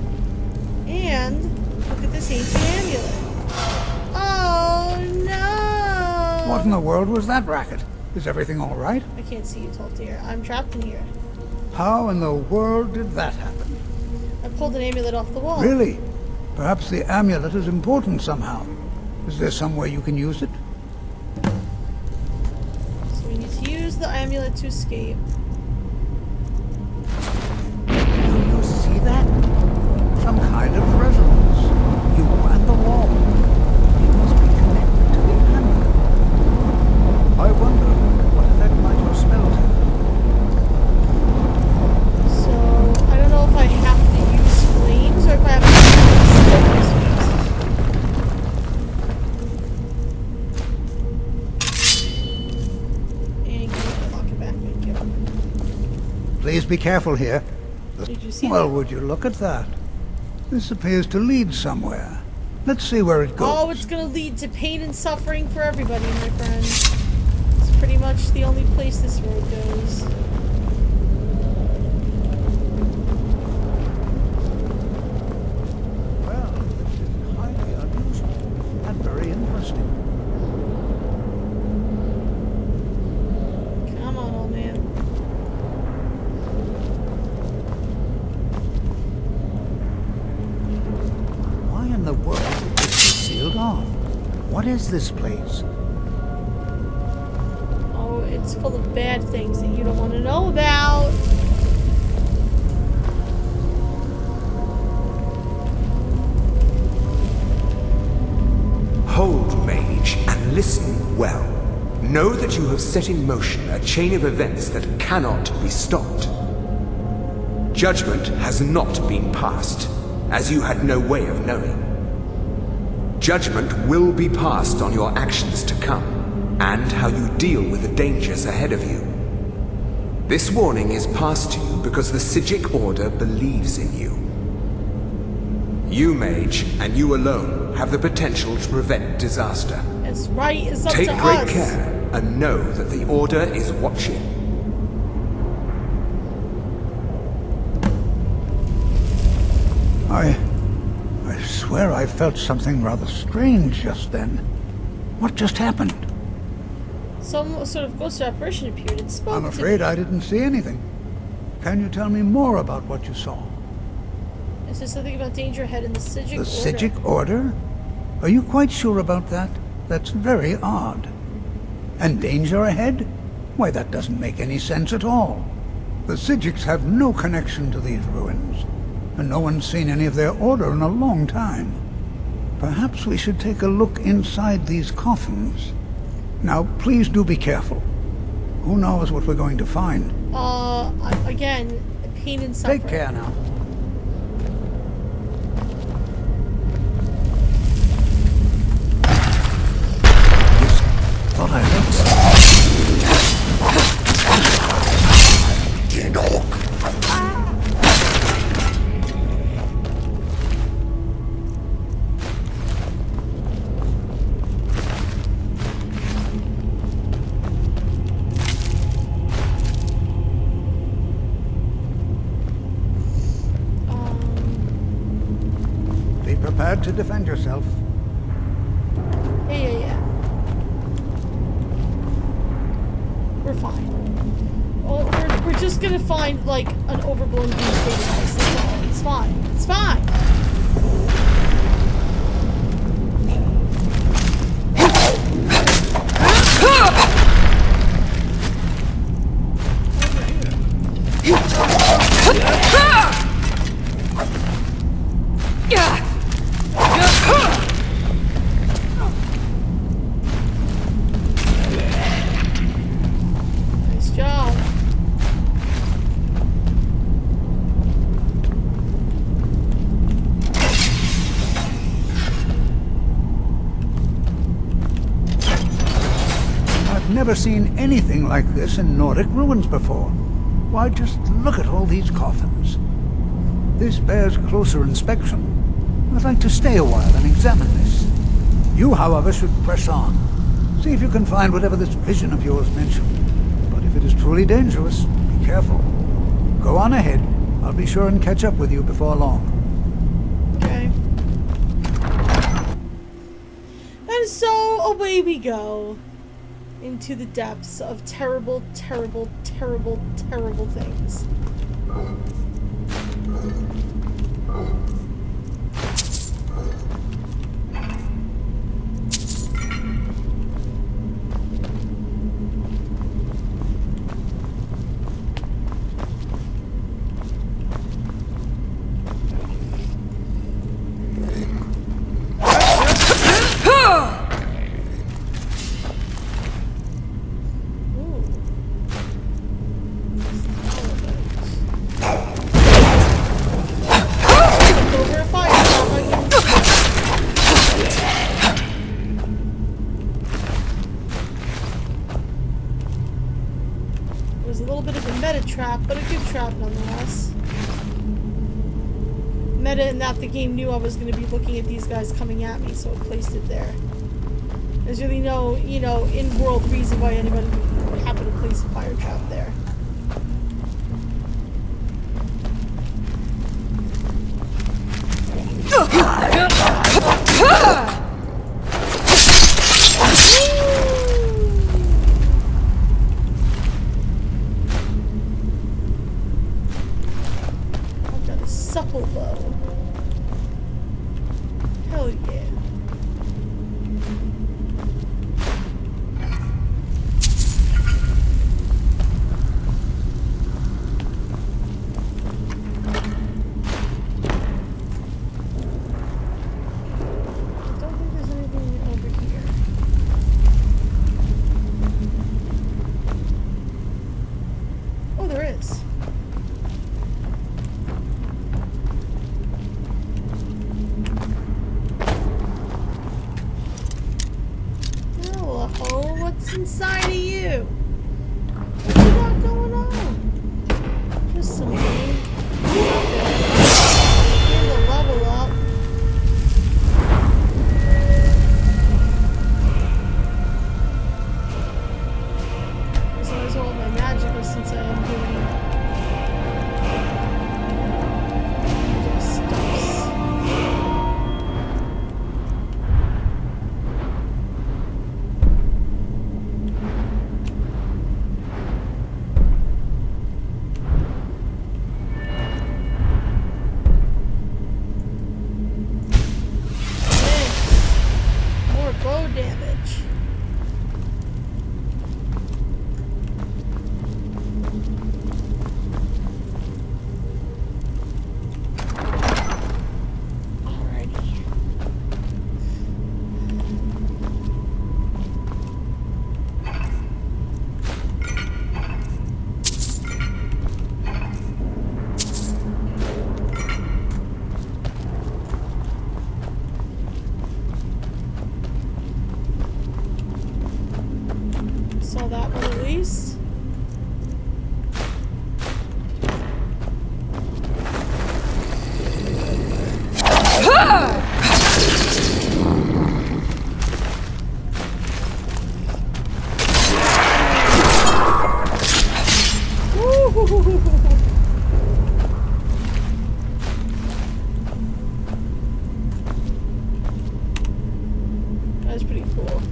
in the world was that racket? Is everything all right? I can't see you, tall dear. I'm trapped in here. How in the world did that happen? I pulled an amulet off the wall. Really? Perhaps the amulet is important somehow. Is there some way you can use it? So we need to use the amulet to escape. Do you see that? Some kind of resonance. You and the wall. It must be connected to the amulet. I wonder what effect might your spells have. So I don't know if I have to use flames or if I have to use and lock it back. Thank you. Please be careful here. Did you see Well, that? would you look at that? This appears to lead somewhere. Let's see where it goes. Oh, it's gonna lead to pain and suffering for everybody, my friends. It's pretty much the only place this road goes. Well, this is highly unusual and very interesting. Come on, old man. Why in the world is this sealed off? What is this place? Oh, it's full of bad things that you don't want to know about. Hold, mage, and listen well. Know that you have set in motion a chain of events that cannot be stopped. Judgment has not been passed, as you had no way of knowing. Judgment will be passed on your actions to come, and how you deal with the dangers ahead of you. This warning is passed to you because the Psijic Order believes in you. You, mage, and you alone, have the potential to prevent disaster. It's right, it's up Take to great us. care, and know that the Order is watching. I swear I felt something rather strange just then. What just happened? Some sort of ghost apparition appeared and spoke I'm to afraid me. I didn't see anything. Can you tell me more about what you saw? Is there something about danger ahead in the Psijic The Order? Psijic Order? Are you quite sure about that? That's very odd. And danger ahead? Why, that doesn't make any sense at all. The Psijics have no connection to these ruins, and no one's seen any of their order in a long time. Perhaps we should take a look inside these coffins. Now, please do be careful. Who knows what we're going to find? Again, pain and suffering. Take care now. Thought I heard Be prepared to defend yourself. Yeah. We're fine. Oh, we're just gonna find, like, an overblown doomsday device. That's all. It's fine. It's fine. Nice job. I've never seen anything like this in Nordic ruins before. Why, just look at all these coffins. This bears closer inspection. I'd like to stay a while and examine this. You, however, should press on. See if you can find whatever this vision of yours mentioned. But if it is truly dangerous, be careful. Go on ahead. I'll be sure and catch up with you before long. Okay. And so, away we go. into the depths of terrible, terrible, terrible, terrible things. And that the game knew I was going to be looking at these guys coming at me, so it placed it there. There's really no, you know, in-world reason why anybody would happen to place a fire trap there. I've got a supple bow. Hell yeah. Inside of you? What you got going on? Just some game. Here's a level up. As long as all my magic was since I am doing magic stuffs. Saw that one at least. That's pretty cool.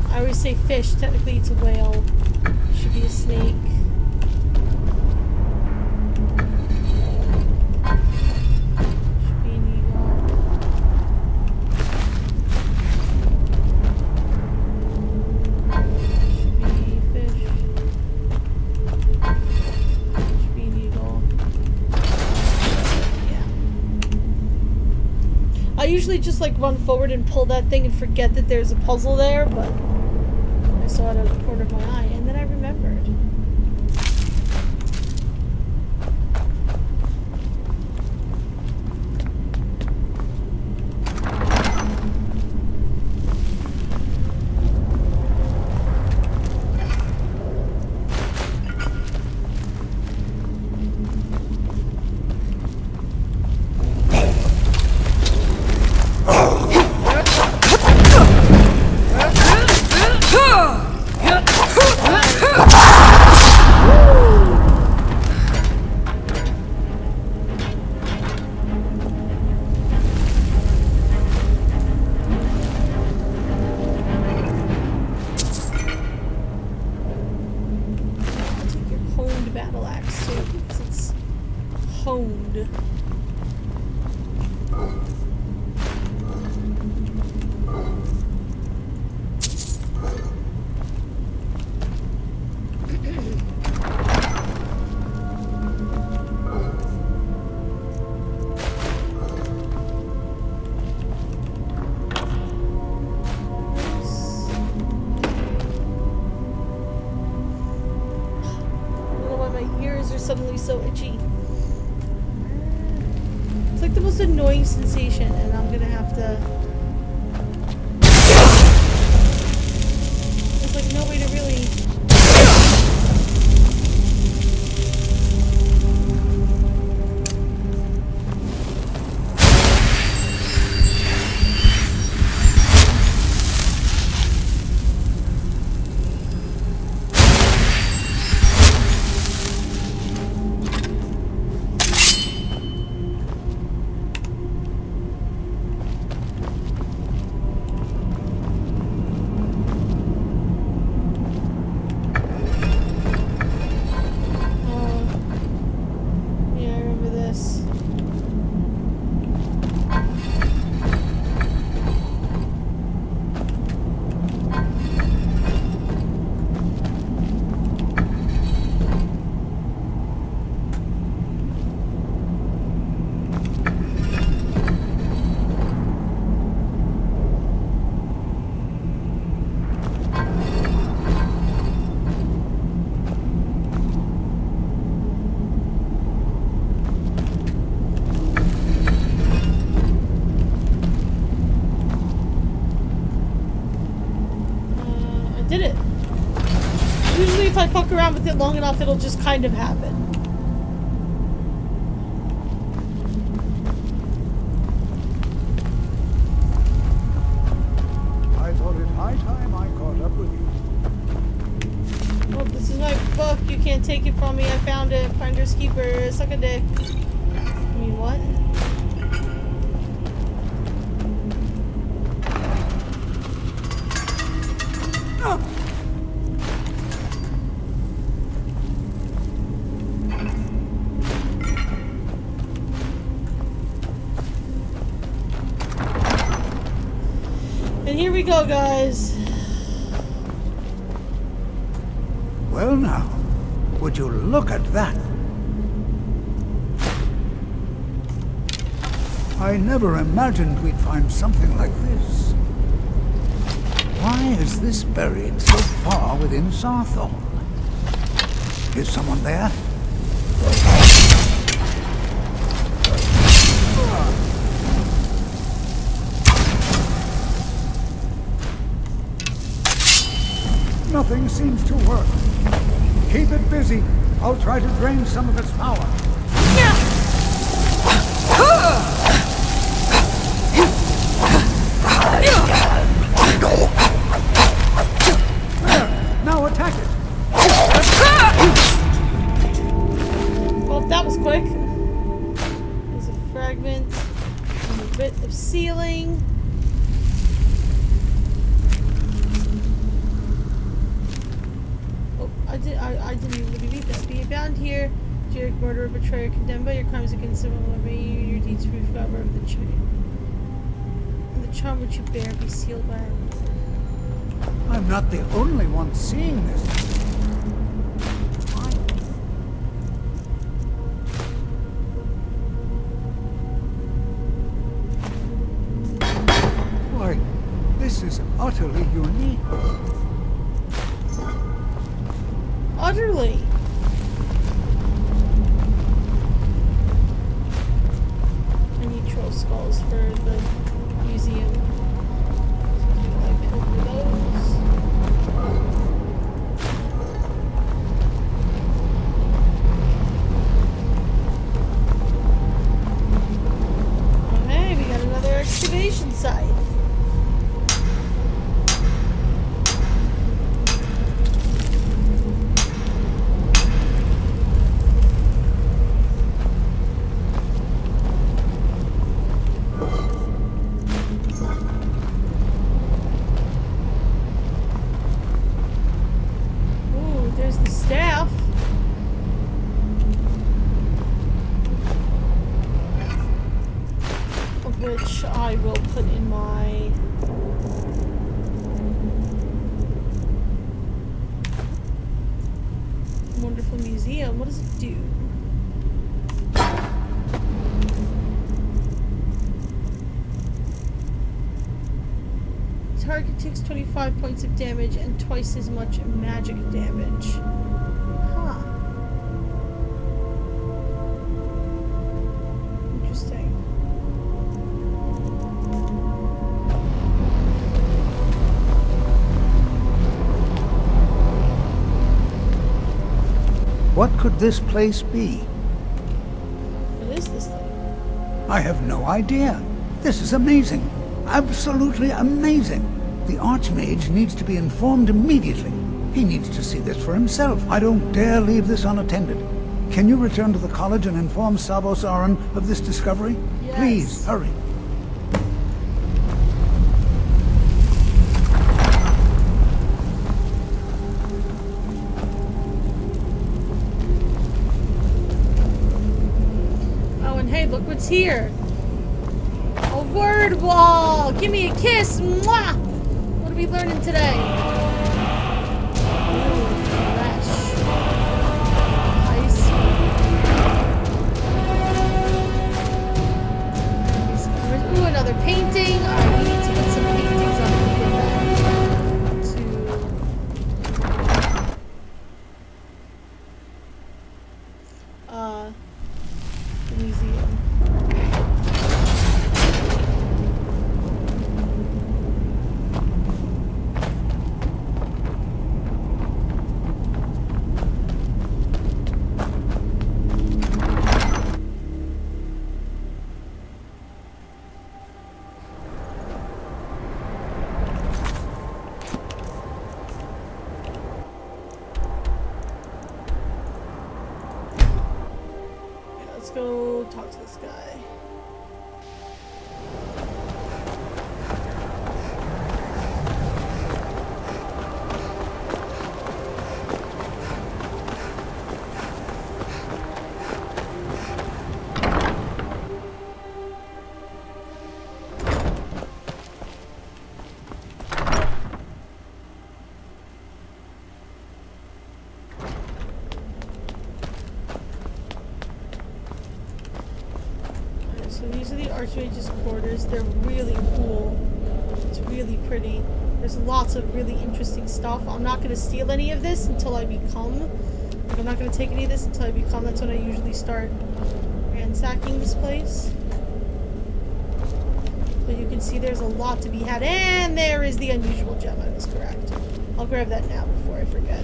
I always say fish, technically it's a whale. It should be a snake. Should be an eagle. Should be fish. Should be an eagle. Yeah. I usually just like run forward and pull that thing and forget that there's a puzzle there, but I saw it out of the corner of my eye, and then I remembered. axe too, because it's honed. Suddenly so itchy. It's like the most annoying sensation, and I'm gonna have to. There's like no way to really. Did it. Usually if I fuck around with it long enough, it'll just kind of happen. I thought it high time I caught up with you. Oh, this is my book. You can't take it from me. I found it. Finder's keeper. Suck a dick. I mean, what? And here we go, guys. Well now, would you look at that? I never imagined we'd find something like this. Why is this buried so far within Sarthol? Is someone there? Nothing seems to work. Keep it busy. I'll try to drain some of its power. There, now attack it. Well, that was quick. There's a fragment and a bit of ceiling. I didn't even really read that. Be bound here, Jerick, murderer, betrayer, condemned by your crimes against civil law, may you and your deeds prove God of the chain. And the charm which you bear be sealed by our Lord. I'm not the only one seeing this. Why, this is utterly unique. Utterly. I need troll skulls for the museum. So I pilfer those. Oh hey, we got another excavation site. I will put in my wonderful museum. What does it do? Target takes 25 points of damage and twice as much magic damage. Huh. Interesting. What could this place be? What is this thing? I have no idea. This is amazing. Absolutely amazing. The Archmage needs to be informed immediately. He needs to see this for himself. I don't dare leave this unattended. Can you return to the college and inform Savos Aran of this discovery? Yes. Please, hurry. Oh, and hey, look what's here. A word wall! Give me a kiss! Mwah! What are we learning today? Ooh, fresh. Ice. Ooh, another painting. Alright, we need to put some paintings on the museum. Let's go talk to this guy. So these are the Archmage's quarters. They're really cool. It's really pretty. There's lots of really interesting stuff. I'm not going to steal any of this until I become. Like, I'm not going to take any of this until I become. That's when I usually start ransacking this place. But you can see there's a lot to be had. And there is the unusual gem. I was correct. I'll grab that now before I forget.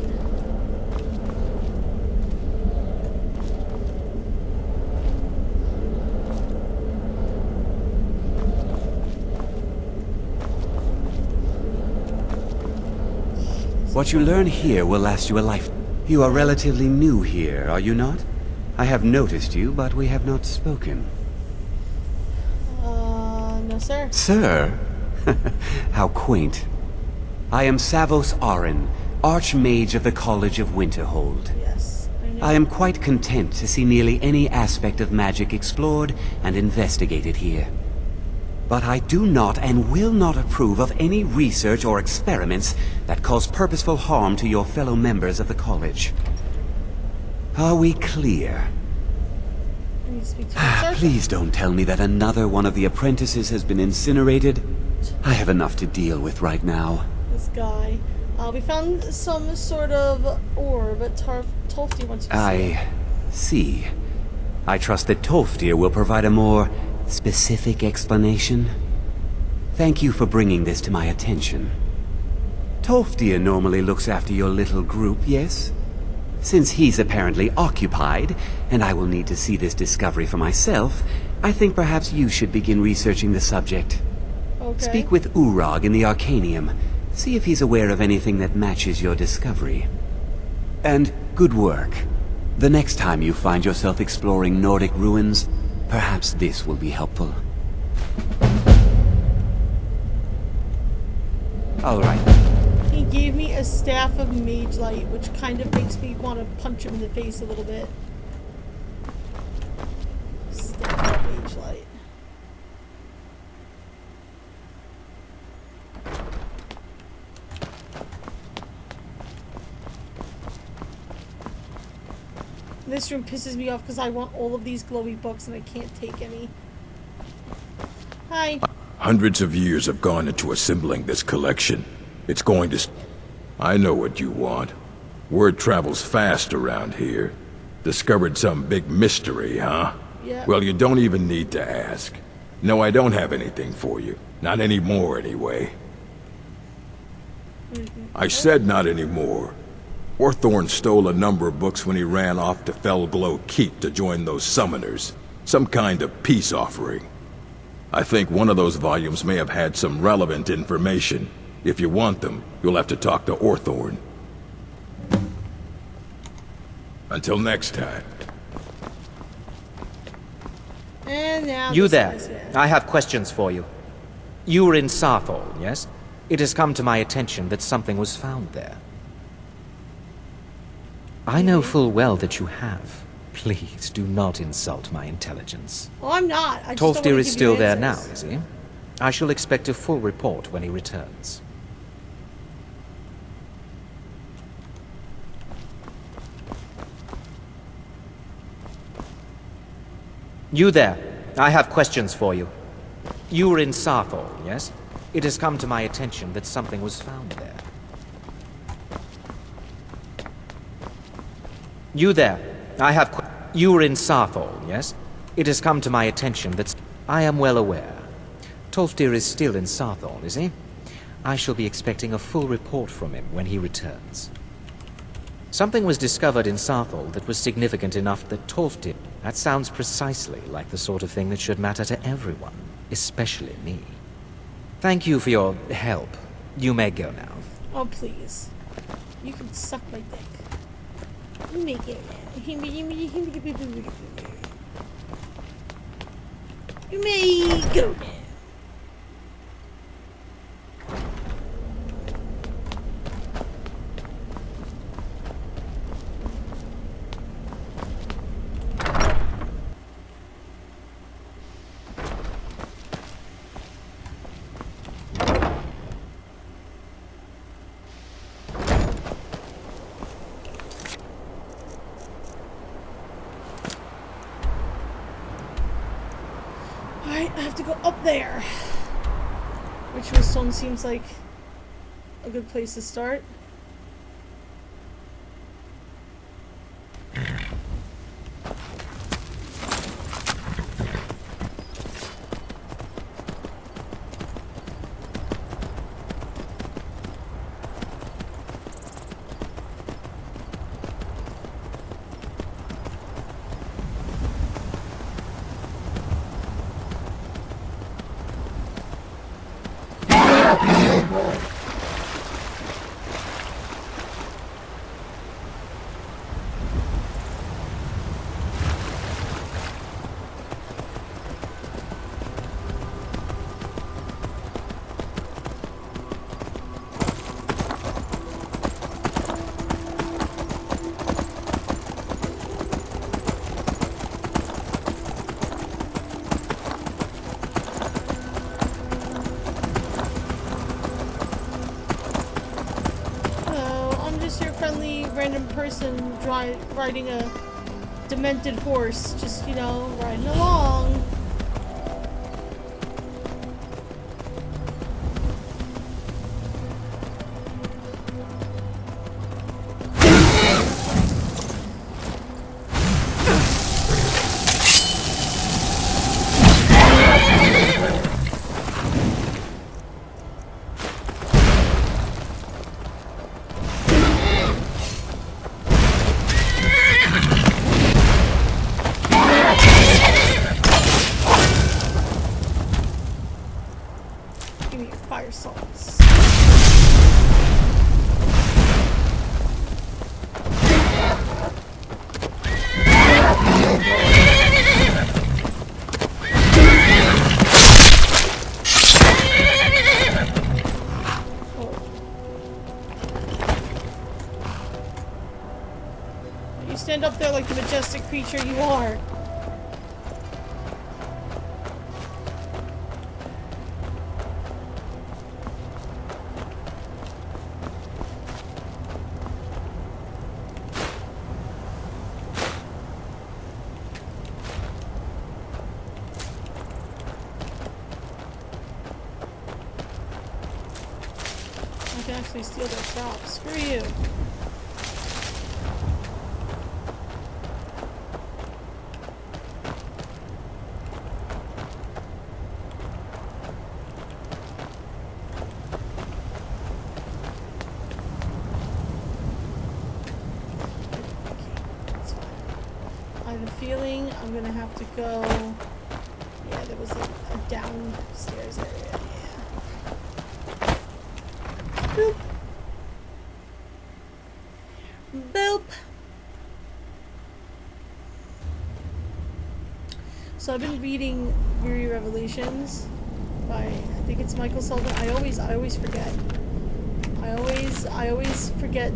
What you learn here will last you a life. You are relatively new here, are you not? I have noticed you, but we have not spoken. No, sir. Sir? How quaint. I am Savos Aran, Archmage of the College of Winterhold. Yes, I know. I am quite content to see nearly any aspect of magic explored and investigated here. But I do not and will not approve of any research or experiments that cause purposeful harm to your fellow members of the college. Are we clear? I need to speak to him, sir. Please don't tell me that another one of the apprentices has been incinerated. I have enough to deal with right now. This guy. We found some sort of ore, but Tolfdir wants to see it. I see. I trust that Tolfdir will provide a more specific explanation. Thank you for bringing this to my attention. Tolfdir normally looks after your little group, yes? Since he's apparently occupied, and I will need to see this discovery for myself, I think perhaps you should begin researching the subject. Okay. Speak with Urag in the Arcanium. See if he's aware of anything that matches your discovery. And good work. The next time you find yourself exploring Nordic ruins, perhaps this will be helpful. All right. He gave me a staff of mage light, which kind of makes me want to punch him in the face a little bit. Staff of mage light. This room pisses me off because I want all of these glowy books and I can't take any. Hi. Hundreds of years have gone into assembling this collection. It's going to... I know what you want. Word travels fast around here. Discovered some big mystery, huh? Yeah. Well, you don't even need to ask. No, I don't have anything for you. Not anymore, anyway. I said not anymore. Orthorn stole a number of books when he ran off to Felglow Keep to join those summoners. Some kind of peace offering. I think one of those volumes may have had some relevant information. If you want them, you'll have to talk to Orthorn. Until next time. And now You this there. is it. I have questions for you. You were in Sarthol, yes? It has come to my attention that something was found there. I know full well that you have. Please do not insult my intelligence. Well, I'm not. I just don't Tolfdir wanna is give still you there now, answers. is he? I shall expect a full report when he returns. You there. I have questions for you. You were in Sarthol, yes? It has come to my attention that something was found there. You there. I have You were in Sarthol, yes? It has come to my attention that... I am well aware. Tolfdir is still in Sarthol, is he? I shall be expecting a full report from him when he returns. Something was discovered in Sarthol that was significant enough that Tolfdir... That sounds precisely like the sort of thing that should matter to everyone, especially me. Thank you for your help. You may go now. Oh, please. You can suck my dick. You make it. You may go now. Alright, I have to go up there. Ritual Stone seems like a good place to start. Random person riding a demented horse, just, you know, riding along. You stand up there like the majestic creature you are. actually steal their crops. Screw you. Feeling I'm gonna have to go. Yeah, there was a downstairs area. Yeah. Boop. Boop. So I've been reading Weary Revelations by, I think it's Michael Sullivan. I always forget. I always forget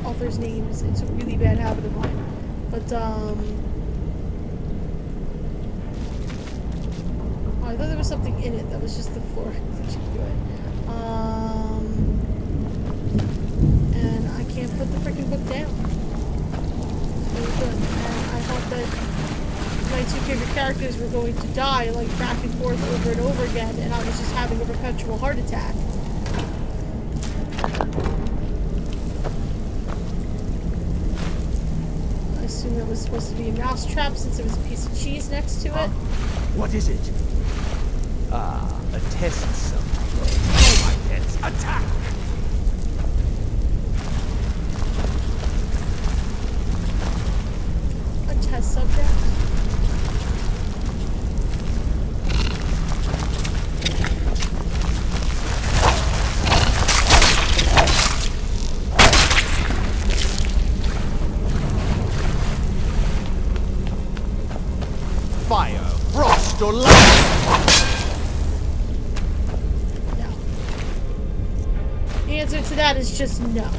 authors' names. It's a really bad habit of mine. But I thought there was something in it that was just the floor glitching through it. And I can't put the freaking book down. It's really good. And I thought that my two favorite characters were going to die, like, back and forth over and over again, and I was just having a perpetual heart attack. I assume that was supposed to be a mousetrap since there was a piece of cheese next to it. What is it? Ah, a test subject. All my pets, attack! A test subject? Fire, frost, or lightning! The answer to that is just no.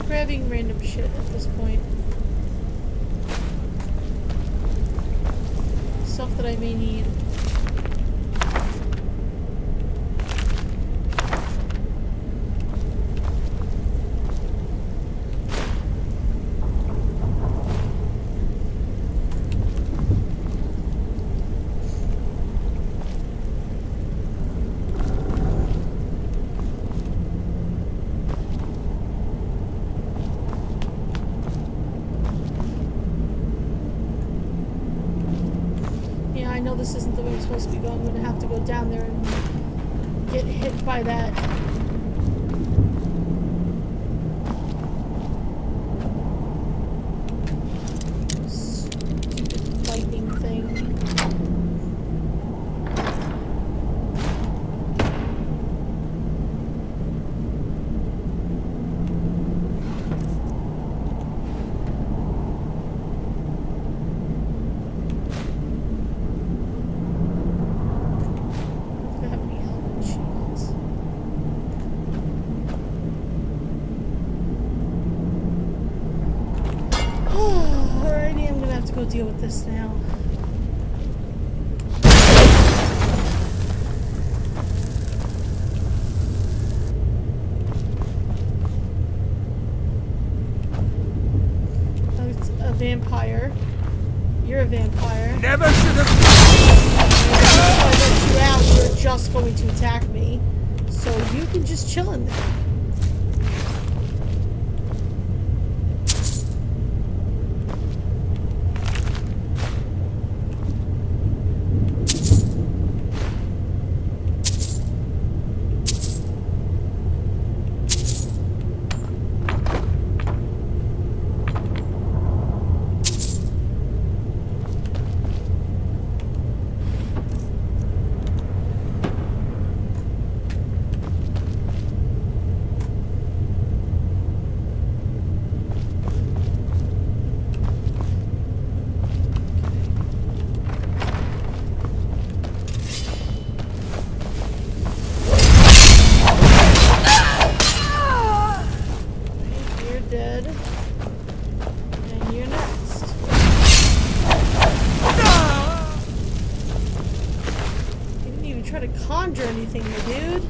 Grabbing random shit at this point. Stuff that I may need. I know this isn't the way it's supposed to be going. I'm gonna have to go down there and get hit by that. Stupid lightning thing. Deal with this now. Oh, it's a vampire. You're a vampire. Never should have. If I let you out, you're just going to attack me. So you can just chill in there. try to conjure anything, my dude.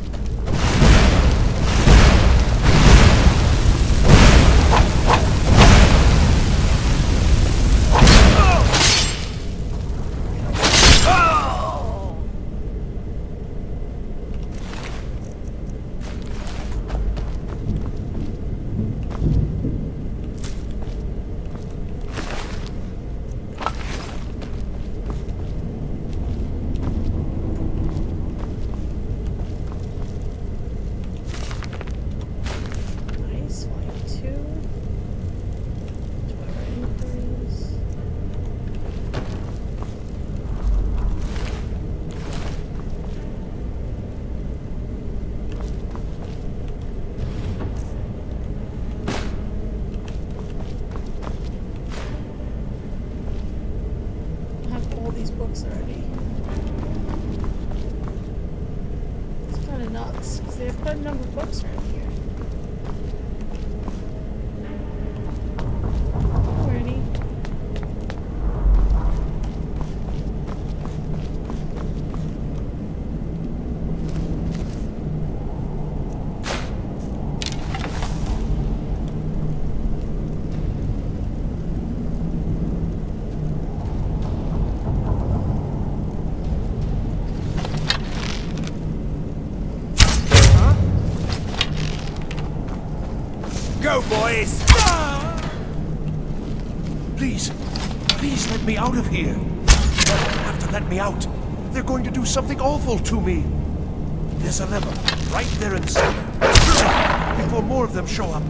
Already. It's kind of nuts because they have quite a number of books around here. Alrighty. Go, boys! Please let me out of here. You have to let me out. They're going to do something awful to me. There's a lever right there in the center. Before more of them show up.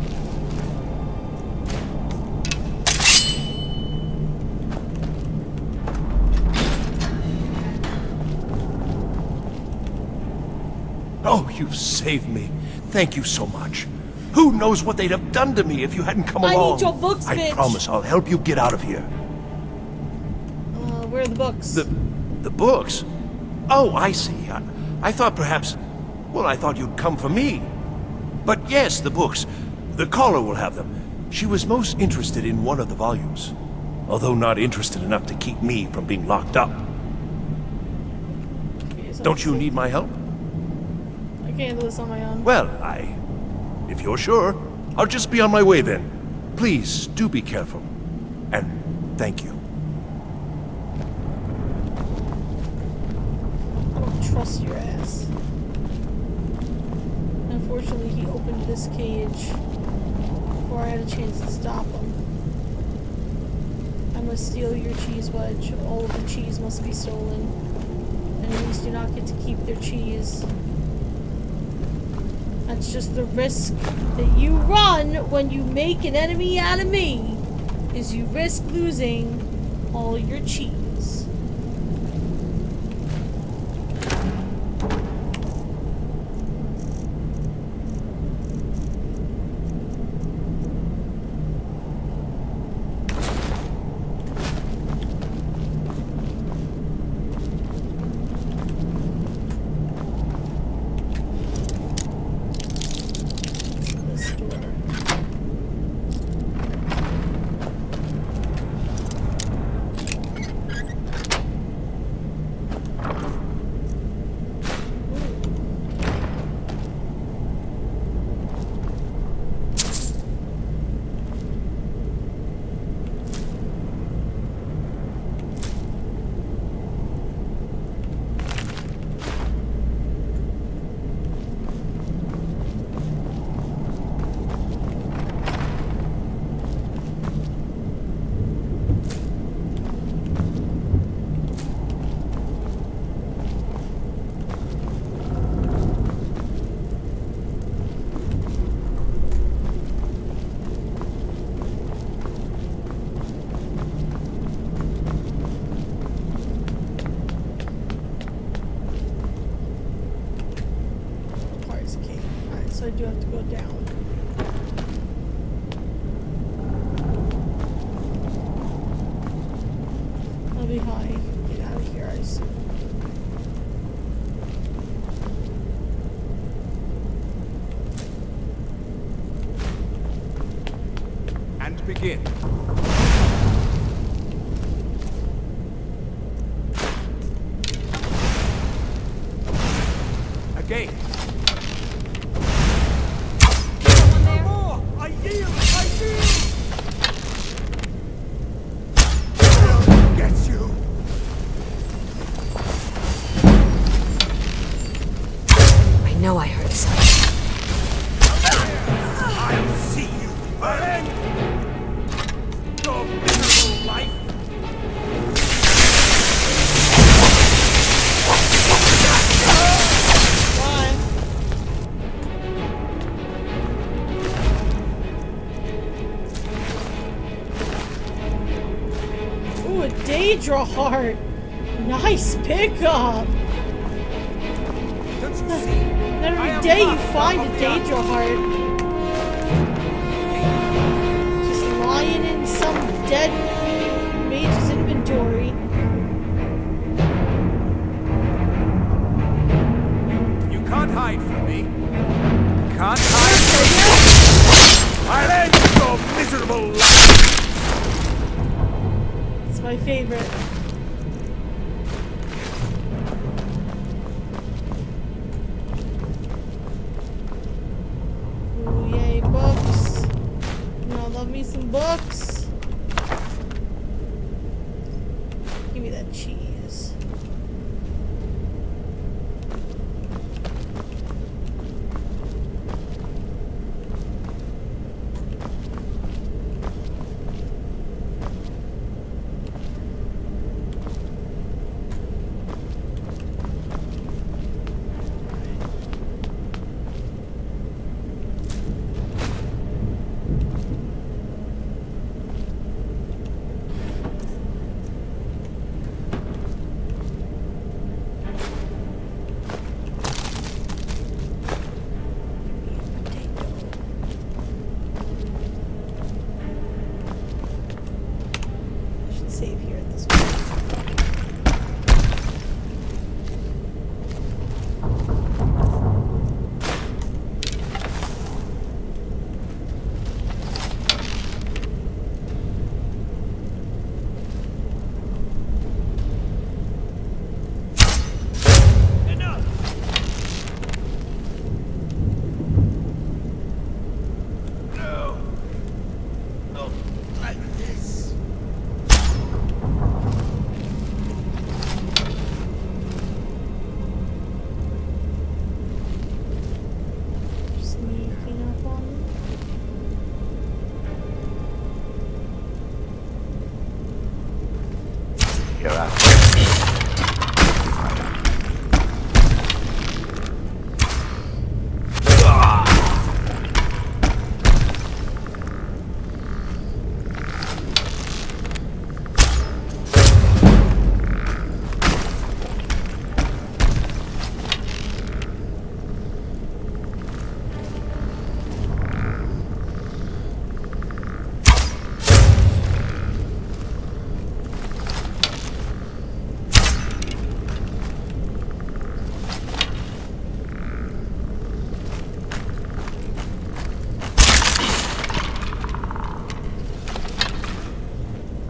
Oh, you've saved me. Thank you so much. Who knows what they'd have done to me if you hadn't come along? I need your books, bitch. I promise I'll help you get out of here. Where are the books? The books? Oh, I see. I thought perhaps... Well, I thought you'd come for me. But yes, the books. The caller will have them. She was most interested in one of the volumes. Although not interested enough to keep me from being locked up. Don't you need my help? I can't handle this on my own. Well, if you're sure, I'll just be on my way then. Please, do be careful. And thank you. I don't trust your ass. Unfortunately, he opened this cage before I had a chance to stop him. I must steal your cheese wedge. All of the cheese must be stolen. Enemies do not get to keep their cheese. That's just the risk that you run when you make an enemy out of me, is you risk losing all your cheese. So I do have to go down. I'll be high. Get out of here, I assume. And begin. escape. Someone there? More! I yield! I yield! Get you! I know I heard something. I'll see you burn! Your miserable life! Ooh, a Daedra heart. Nice pickup. Don't you see? Not every day you find a Daedra heart. Just lying in some dead mage's inventory. You can't hide from me. Can't hide from me. I'll end your miserable life. It's my favorite. Ooh, yay, books. You know, I love me some books. Give me that cheese. I should save here at this point. No. Not like this. Sneaking up on me. You're out.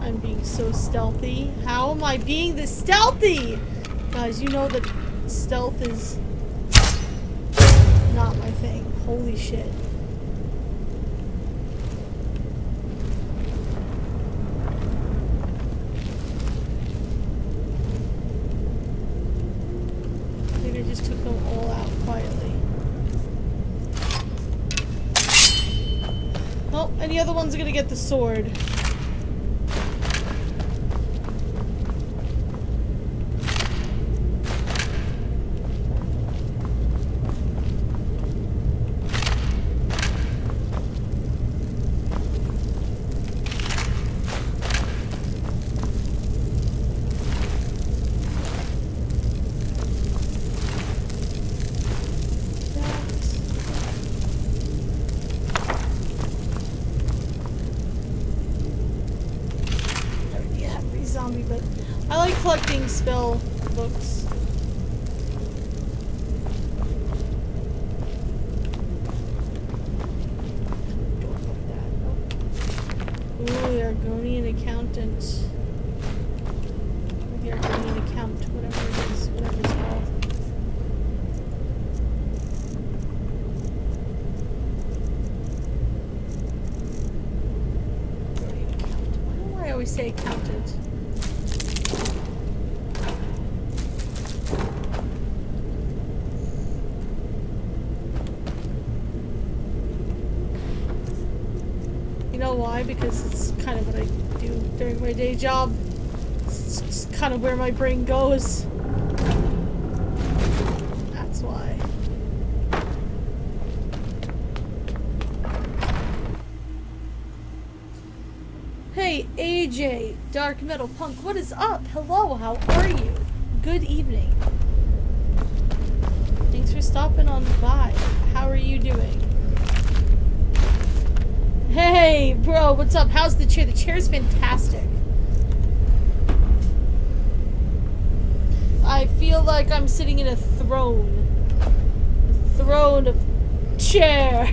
I'm being so stealthy. How am I being this stealthy? Guys, you know that stealth is not my thing. Holy shit. I think I just took them all out quietly. Oh, and the other one's gonna get the sword. Zombie, but I like collecting spell books. Ooh, the Argonian accountant. The Argonian account, whatever it is, whatever it's called. always say accountant. You know why? Because it's kind of what I do during my day job. It's kind of where my brain goes. That's why. Hey, AJ, Dark Metal Punk, what is up? Hello, how are you? Good evening. Thanks for stopping on by. How are you doing? Hey, bro, what's up? How's the chair? The chair's fantastic. I feel like I'm sitting in a throne. A throne of chair.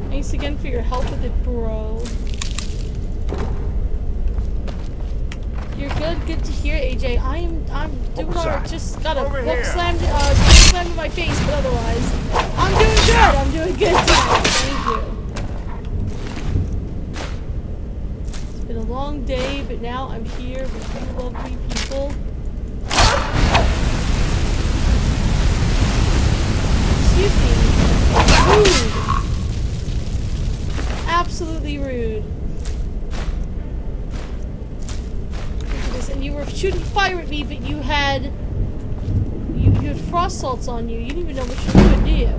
Thanks again for your help with it, bro. You're good. Good to hear, AJ. I'm doing alright. Just got a book slammed in my face, but otherwise, I'm doing good. I'm doing good today. Thank you. It's been a long day, but now I'm here with you lovely people. Excuse me. Rude. Absolutely rude. And you were shooting fire at me, but you had frost salts on you. You didn't even know what you were doing, do you?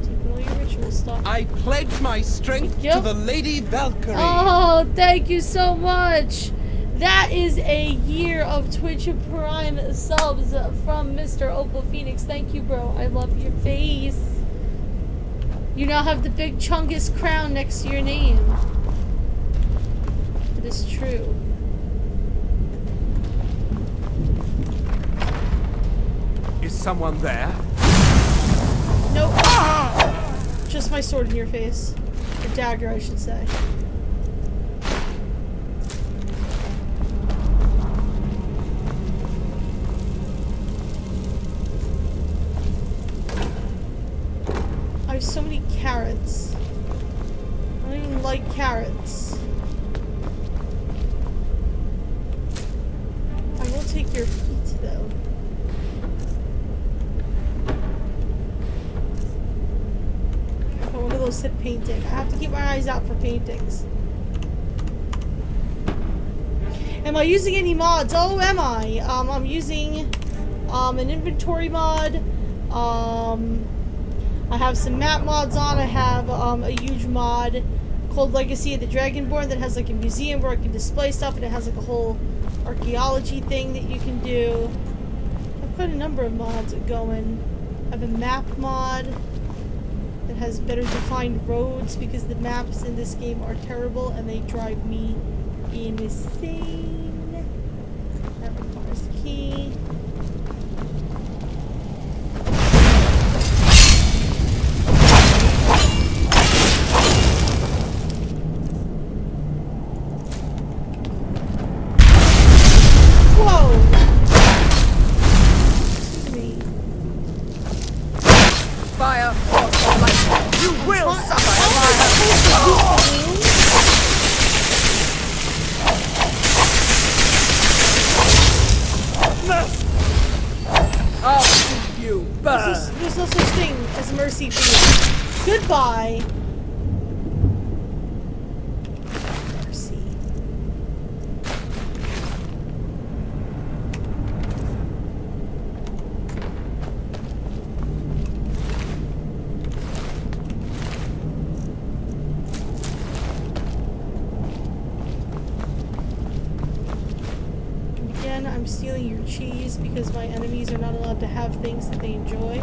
Taking all your ritual stuff. I pledge my strength to the Lady Valkyrie. Oh, thank you so much. That is a year of Twitch Prime subs from Mr. Opal Phoenix. Thank you, bro. I love your face. You now have the big Chungus crown next to your name. It is true. Is someone there? Nope. Just my sword in your face. Or dagger, I should say. I have so many carrots. I don't even like carrots. I will take your feet, though. Okay, one of those hit painting. I have to keep my eyes out for paintings. Am I using any mods? Oh, am I? I'm using an inventory mod. I have some map mods on. I have a huge mod called Legacy of the Dragonborn that has like a museum where I can display stuff, and it has like a whole archaeology thing that you can do. I've quite a number of mods going. I have a map mod that has better defined roads because the maps in this game are terrible and they drive me insane. That requires the key. Fire or lightning, you will suffer. I'll see you burn. There's no such thing as mercy for you. Goodbye. Mercy. Again, I'm stealing your cheese because my enemies are not allowed to have things that they enjoy.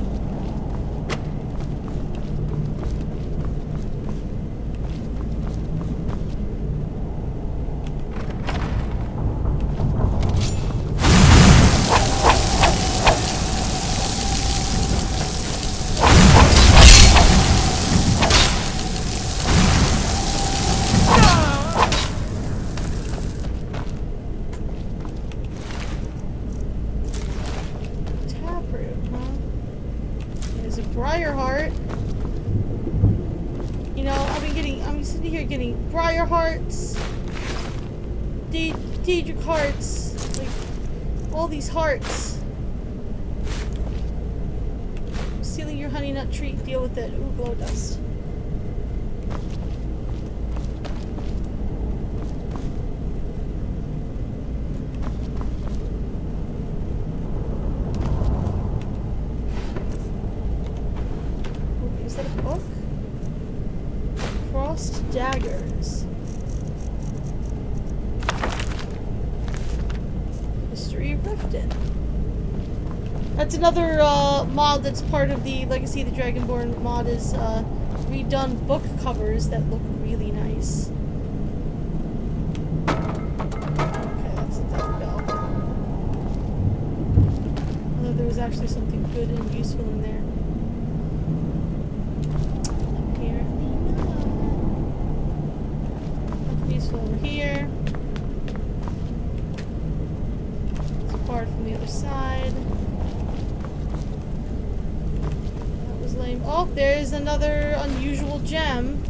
Briarheart. You know, I'm sitting here getting Briarhearts, Daedric hearts, like, all these hearts. I'm stealing your honey nut treat, deal with it. Ooh, glow dust. Is that a book? Crossed daggers. History of Riften. That's another mod that's part of the Legacy of the Dragonborn mod, is redone book covers that look really nice. Okay, that's a dead bell. Although there was actually something good and useful in there. Over here. It's barred from the other side. That was lame. Oh, there's another unusual gem.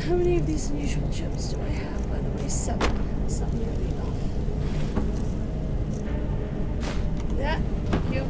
How many of these unusual gems do I have, by the way? 7. That's not nearly enough. That. Thank you.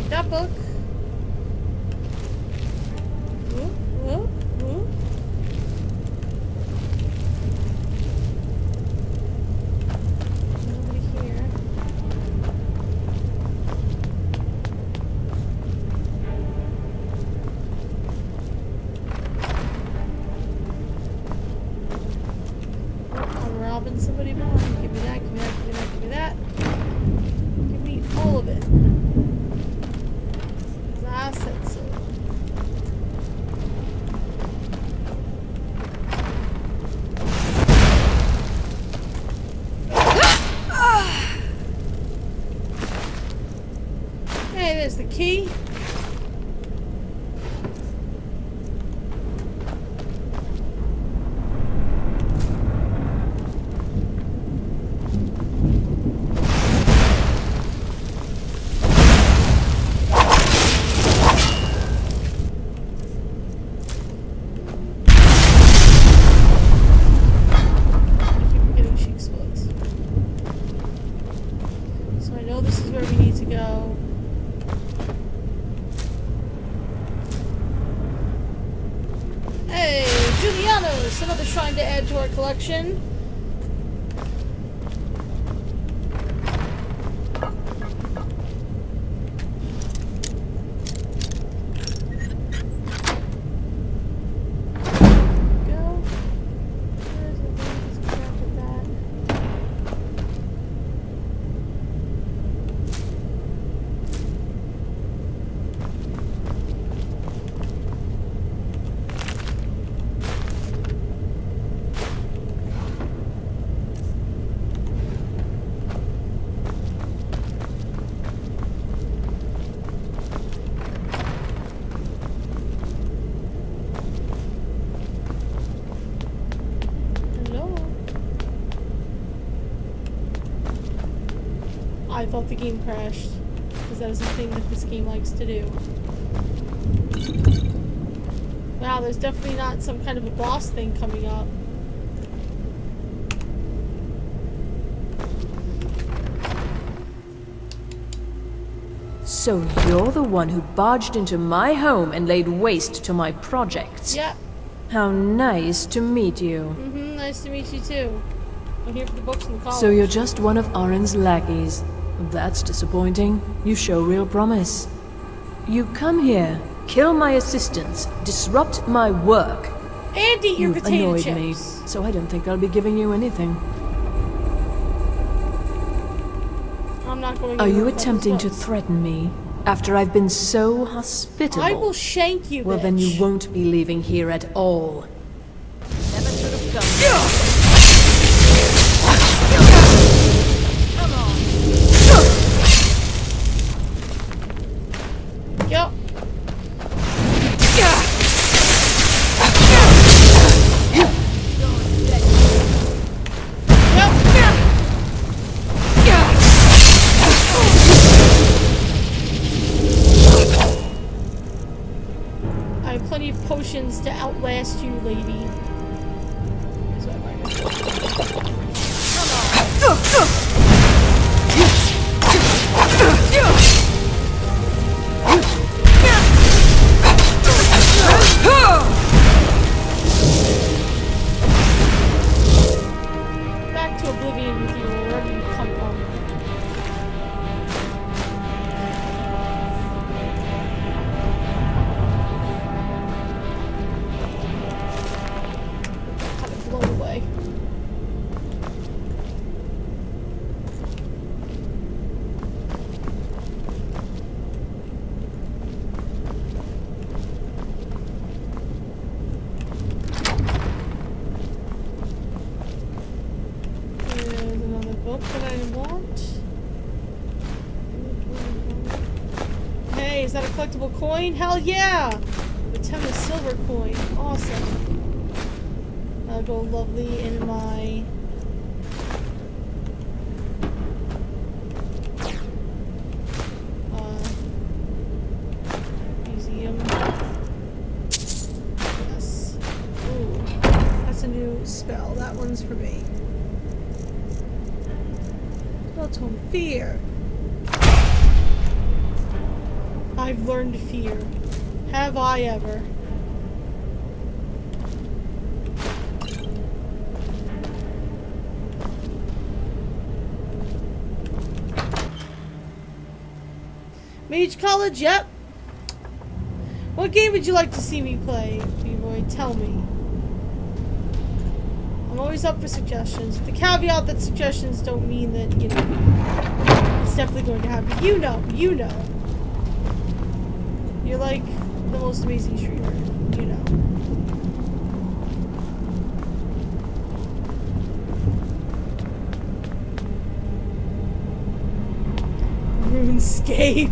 That book. Nobody here. I'm robbing somebody more. Give me that, give me that, give me that, give me that. Give me all of it. I said so. Hey, there's the key. Another shrine to add to our collection. I thought the game crashed, because that is a thing that this game likes to do. Wow, there's definitely not some kind of a boss thing coming up. So you're the one who barged into my home and laid waste to my projects? Yeah. How nice to meet you. Mm-hmm, nice to meet you too. I'm here for the books and the college. So you're just one of Arin's lackeys. That's disappointing. You show real promise. You come here, kill my assistants, disrupt my work. And eat your You've potato annoyed chips. me, so I don't think I'll be giving you anything. I'm not going Are to you look at attempting to those books. threaten me after I've been so hospitable? I will shank you, Well, bitch. then you won't be leaving here at all. Never should have done Come on. Yep. I have plenty of potions to outlast you, lady. Here's my minus. Back to oblivion with you, wherever you come from. Kind of blown away. There's another book that I want. Hey, is that a collectible coin? Hell yeah! The 10 silver coin. Awesome. That'll go lovely in my... museum. Yes. Ooh. That's a new spell. That one's for me. Spell-tome fear. I've learned to fear. Have I ever? Mage College, yep. What game would you like to see me play, B-Boy? Tell me. I'm always up for suggestions. The caveat that suggestions don't mean that, you know, it's definitely going to happen. You know. You're like the most amazing streamer, you know. RuneScape.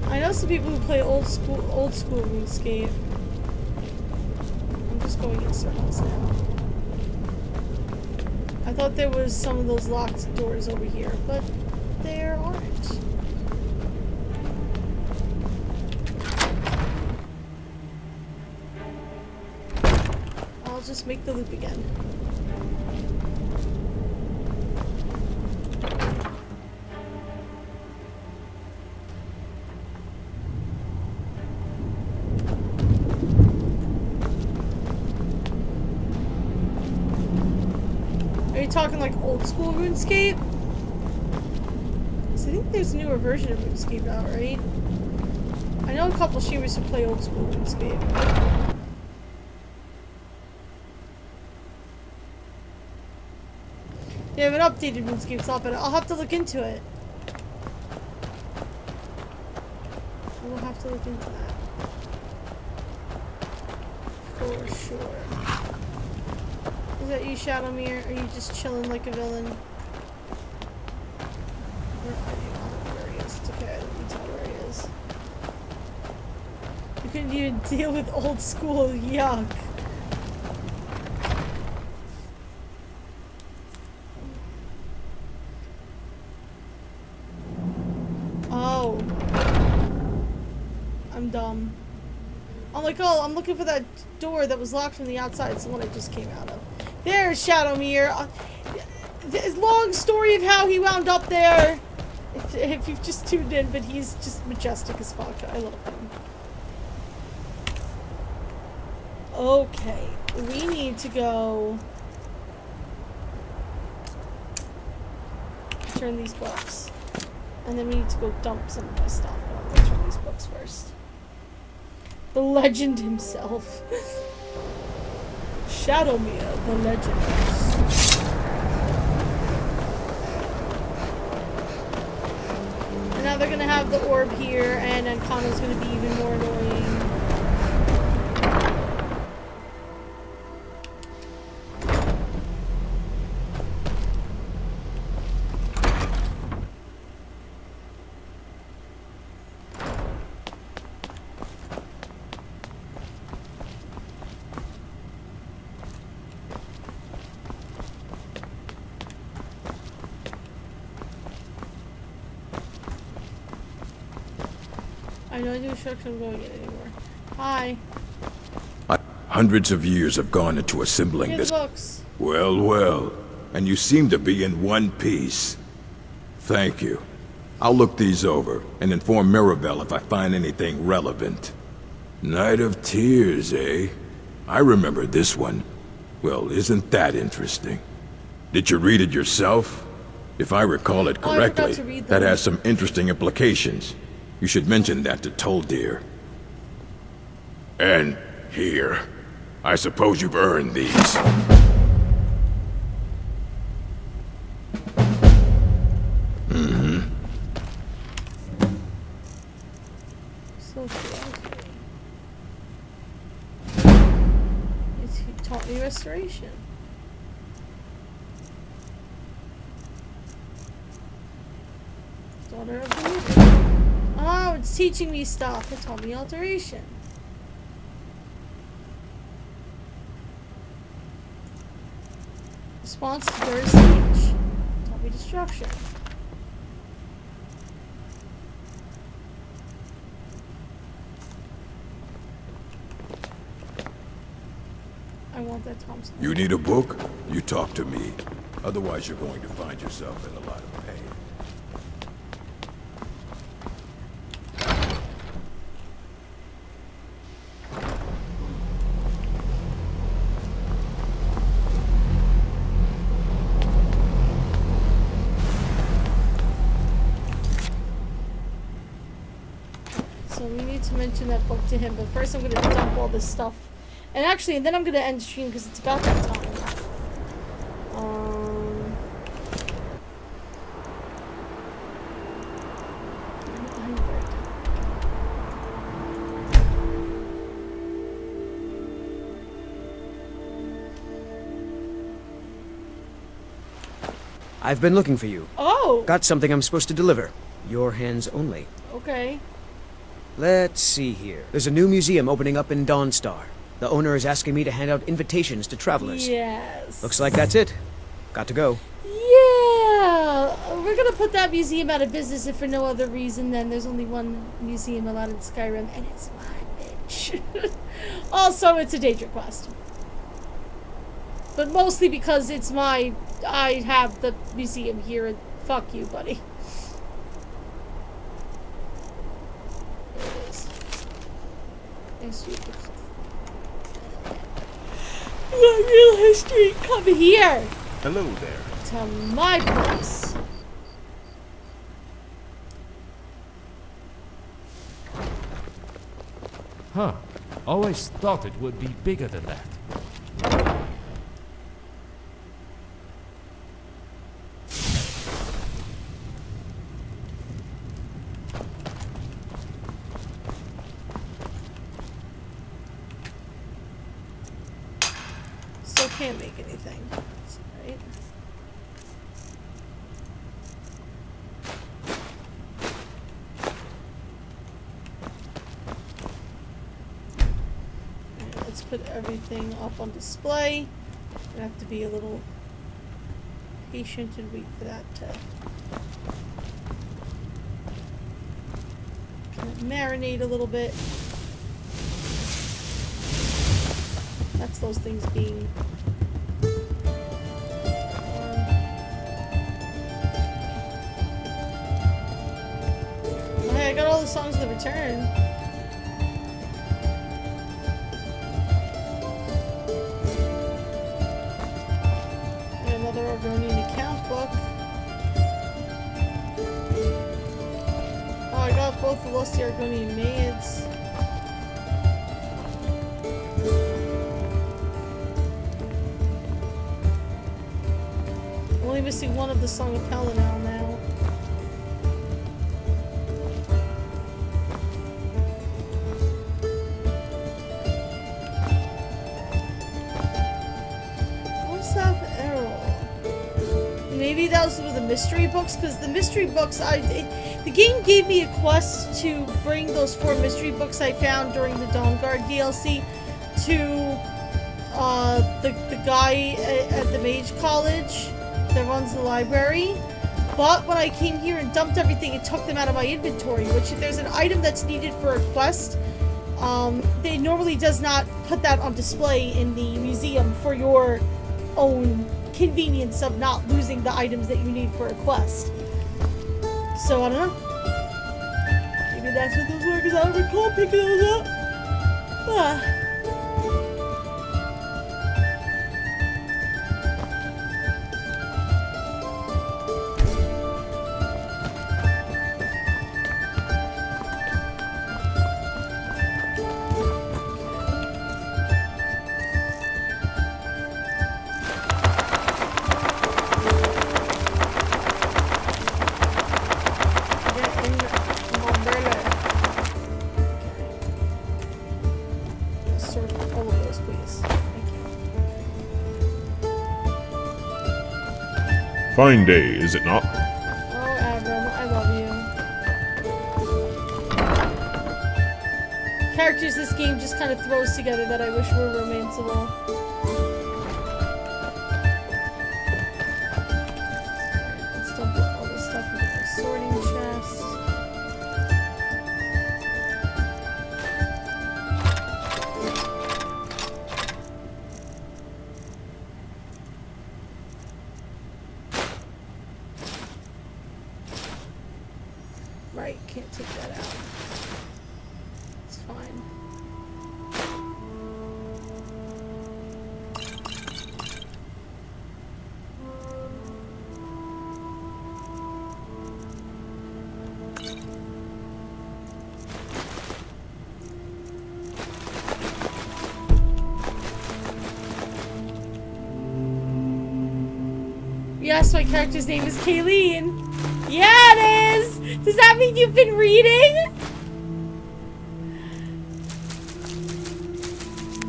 I know some people who play old school RuneScape. I'm just going in circles now. I thought there was some of those locked doors over here, but there aren't. I'll just make the loop again. Are you talking like old school RuneScape? So I think there's a newer version of RuneScape out, right? I know a couple streamers who play old school RuneScape. They haven't updated RuneScape, it's not better. I'll have to look into it. We'll have to look into that. For sure. Is that you, Shadowmere? Are you just chilling like a villain? Where are you? Where he is. It's okay, I don't need to know where he is. You couldn't even deal with old school, yuck. Oh. I'm dumb. I'm like, oh, I'm looking for that door that was locked from the outside. It's the one I just came out of. There's Shadowmere. The long story of how he wound up there. If you've just tuned in, but he's just majestic as fuck. I love him. Okay, we need to go turn these books. And then we need to go dump some of my stuff. Let's turn these books first. The legend himself. Shadowmere, the legend. And now they're gonna have the orb here, and then Kano's gonna be even more annoying. I know the instruction going in anymore. Hi. Hundreds of years have gone into assembling Here's this. the books. Well, well. And you seem to be in one piece. Thank you. I'll look these over and inform Mirabelle if I find anything relevant. Night of Tears, eh? I remember this one. Well, isn't that interesting? Did you read it yourself? If I recall it correctly, that has some interesting implications. You should mention that to Toldir. And here. I suppose you've earned these. Mm-hmm. So he taught me restoration. Daughter of the River. Oh, it's teaching me stuff. It taught me alteration. Response to Dur's speech. Taught me destruction. I want that Thompson. You need a book? You talk to me. Otherwise you're going to find yourself in a lot of pain. To mention that book to him, but first I'm gonna dump all this stuff, and actually, and then I'm gonna end stream because it's about that time. I've been looking for you. Oh! Got something I'm supposed to deliver. Your hands only. Okay. Let's see here. There's a new museum opening up in Dawnstar. The owner is asking me to hand out invitations to travelers. Yes. Looks like that's it. Got to go. Yeah! We're gonna put that museum out of business if for no other reason than there's only one museum allowed in Skyrim, and it's mine, bitch. Also, it's a danger quest. But mostly because it's I have the museum here, and fuck you, buddy. Real history, come here. Hello there. To my place. Huh. Always thought it would be bigger than that. Still can't make anything. That's right. Alright, let's put everything up on display. I have to be a little patient and wait for that to kind of marinate a little bit. That's those things being got all the songs of the return. And another Argonian account book. Oh, I got both the Lusty Argonian Maids. I'm only missing one of the Song of Pelennor now. Maybe that was with the mystery books, because the mystery books, the game gave me a quest to bring those 4 mystery books I found during the Dawnguard DLC to the guy at the Mage College that runs the library. But when I came here and dumped everything, it took them out of my inventory, which if there's an item that's needed for a quest, they normally does not put that on display in the museum for your own convenience of not losing the items that you need for a quest. So, I don't know. Maybe that's what those were, because I don't recall picking those up. Fine day, is it not? Oh, Abram, I love you. Characters this game just kind of throws together that I wish were romanceable. Let's dump all this stuff into my sorting chest. Right, can't take that out. It's fine. Yes, my character's name is Kayleen. Yeah, it is! Does that mean you've been reading?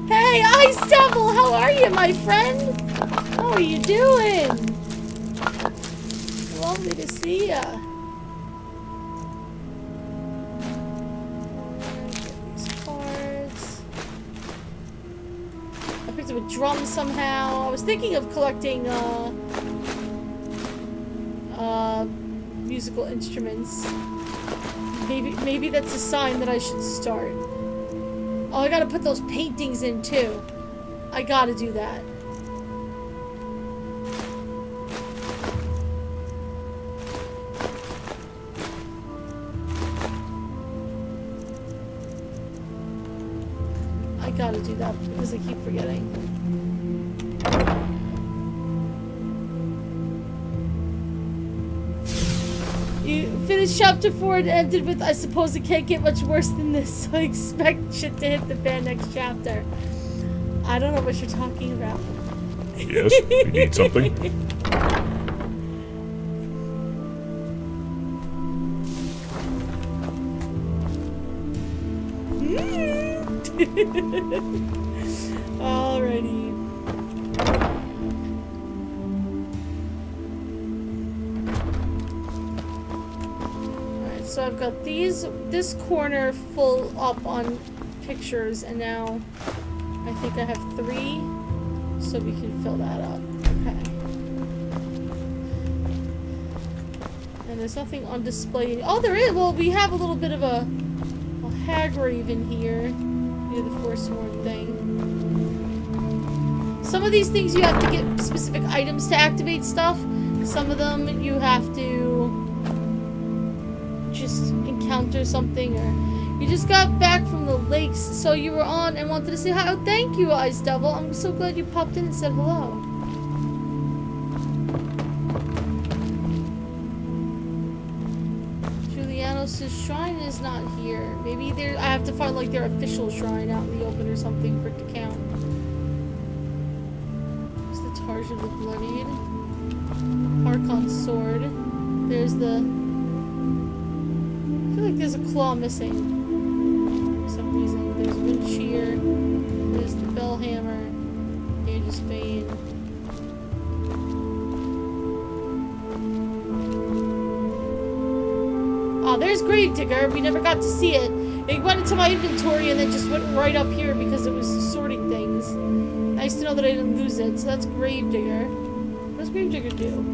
Hey, Ice Devil! How are you, my friend? How are you doing? Lovely to see ya. Get these cards. I picked up a drum somehow. I was thinking of collecting, musical instruments. Maybe that's a sign that I should start. Oh, I gotta put those paintings in too. I gotta do that. I gotta do that because I keep forgetting. You finished chapter 4 and ended with, I suppose it can't get much worse than this, so I expect shit to hit the fan next chapter. I don't know what you're talking about. Yes, you need something? Alrighty. So I've got this corner full up on pictures, and now I think I have 3, so we can fill that up. Okay. And there's nothing on display. Oh, there is. Well, we have a little bit of a Hagrave in here near the Forsworn thing. Some of these things you have to get specific items to activate stuff. Some of them you have to just encounter encounter something, or you just got back from the lakes, so you were on and wanted to say hi. Oh, thank you, Ice Devil. I'm so glad you popped in and said hello. Julianos' shrine is not here. Maybe I have to find like their official shrine out in the open or something for it to count. There's the Targe of the Bloodied. Archon's sword. There's the... I feel like there's a claw missing for some reason. There's Wind Shear. There's the Bellhammer. Age of Spain. Oh, there's Gravedigger. We never got to see it. It went into my inventory and then just went right up here because it was sorting things. Nice to know that I didn't lose it. So that's Gravedigger. What does Gravedigger do?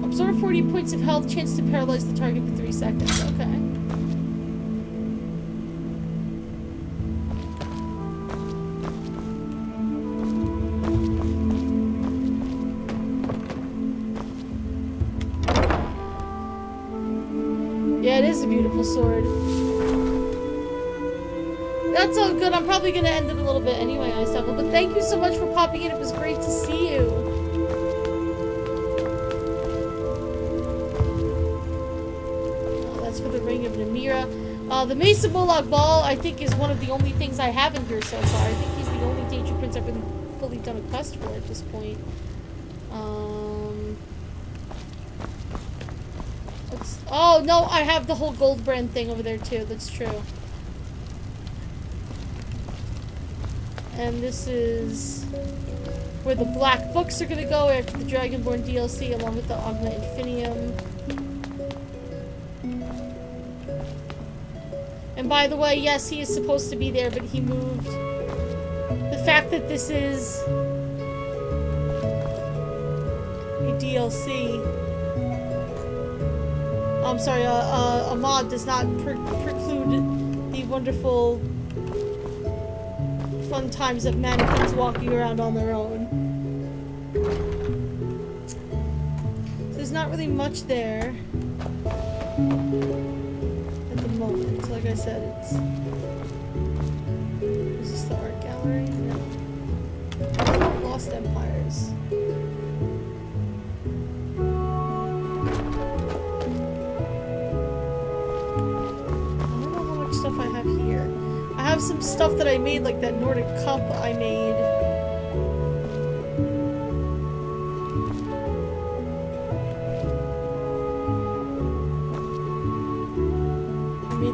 Absorb 40 points of health, chance to paralyze the target for 3 seconds. Okay. Yeah, it is a beautiful sword. That's all good. I'm probably going to end it a little bit anyway, Ice Devil. But thank you so much for popping in. It was great to see you. For the Ring of Namira. The Mesa Bullock Ball, I think, is one of the only things I have in here so far. I think he's the only Danger Prince I've really fully done a quest for at this point. Oh, no, I have the whole Goldbrand thing over there, too. That's true. And this is where the Black Books are going to go after the Dragonborn DLC, along with the Ogma Infinium. And by the way, yes, he is supposed to be there, but he moved. The fact that this is a DLC, I'm sorry, a mod does not preclude the wonderful fun times of mannequins walking around on their own. So there's not really much there. Moment. Like I said, it's... Is this the art gallery? No. Lost Empires. I don't know how much stuff I have here. I have some stuff that I made, like that Nordic cup I made.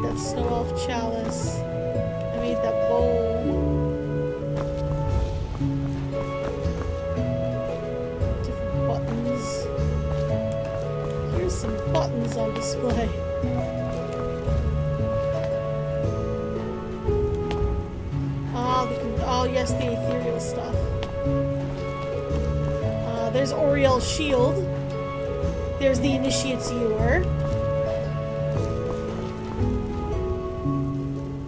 That Snow Elf chalice. I made that bowl. Different buttons. Here's some buttons on display. Oh yes, the ethereal stuff. There's Oriel's shield. There's the Initiate's Ewer.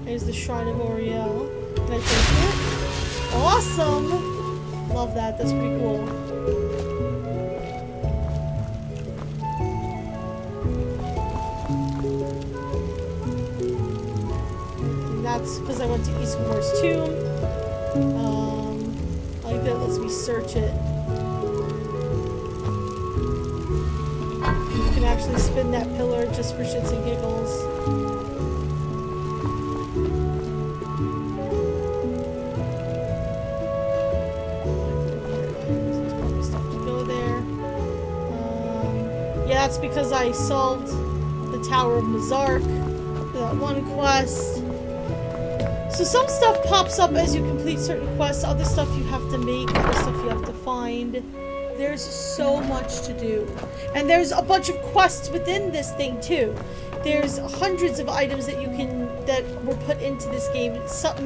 There's the Shrine of Oriel. Can I take it? Awesome! Love that. That's pretty cool. And that's because I went to Isengor's tomb. I like that it lets me search it. You can actually spin that pillar just for shits and giggles. That's because I solved the Tower of Mazark for that one quest. So some stuff pops up as you complete certain quests, other stuff you have to make, other stuff you have to find. There's so much to do. And there's a bunch of quests within this thing too. There's hundreds of items that were put into this game,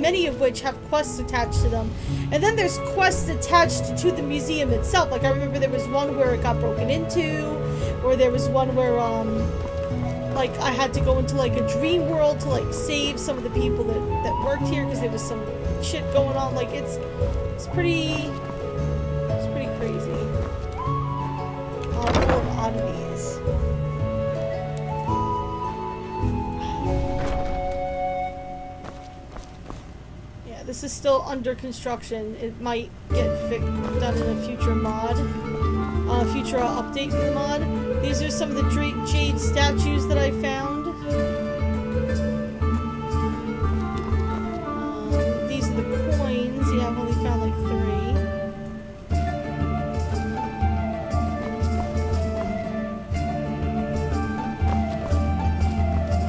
many of which have quests attached to them. And then there's quests attached to the museum itself. Like I remember there was one where it got broken into, or there was one where like I had to go into like a dream world to like save some of the people that worked here because there was some shit going on. Like it's pretty crazy. Full of oddities. This is still under construction. It might get done in a future mod, future update for the mod. These are some of the jade statues that I found. These are the coins. Yeah, I've only found like 3.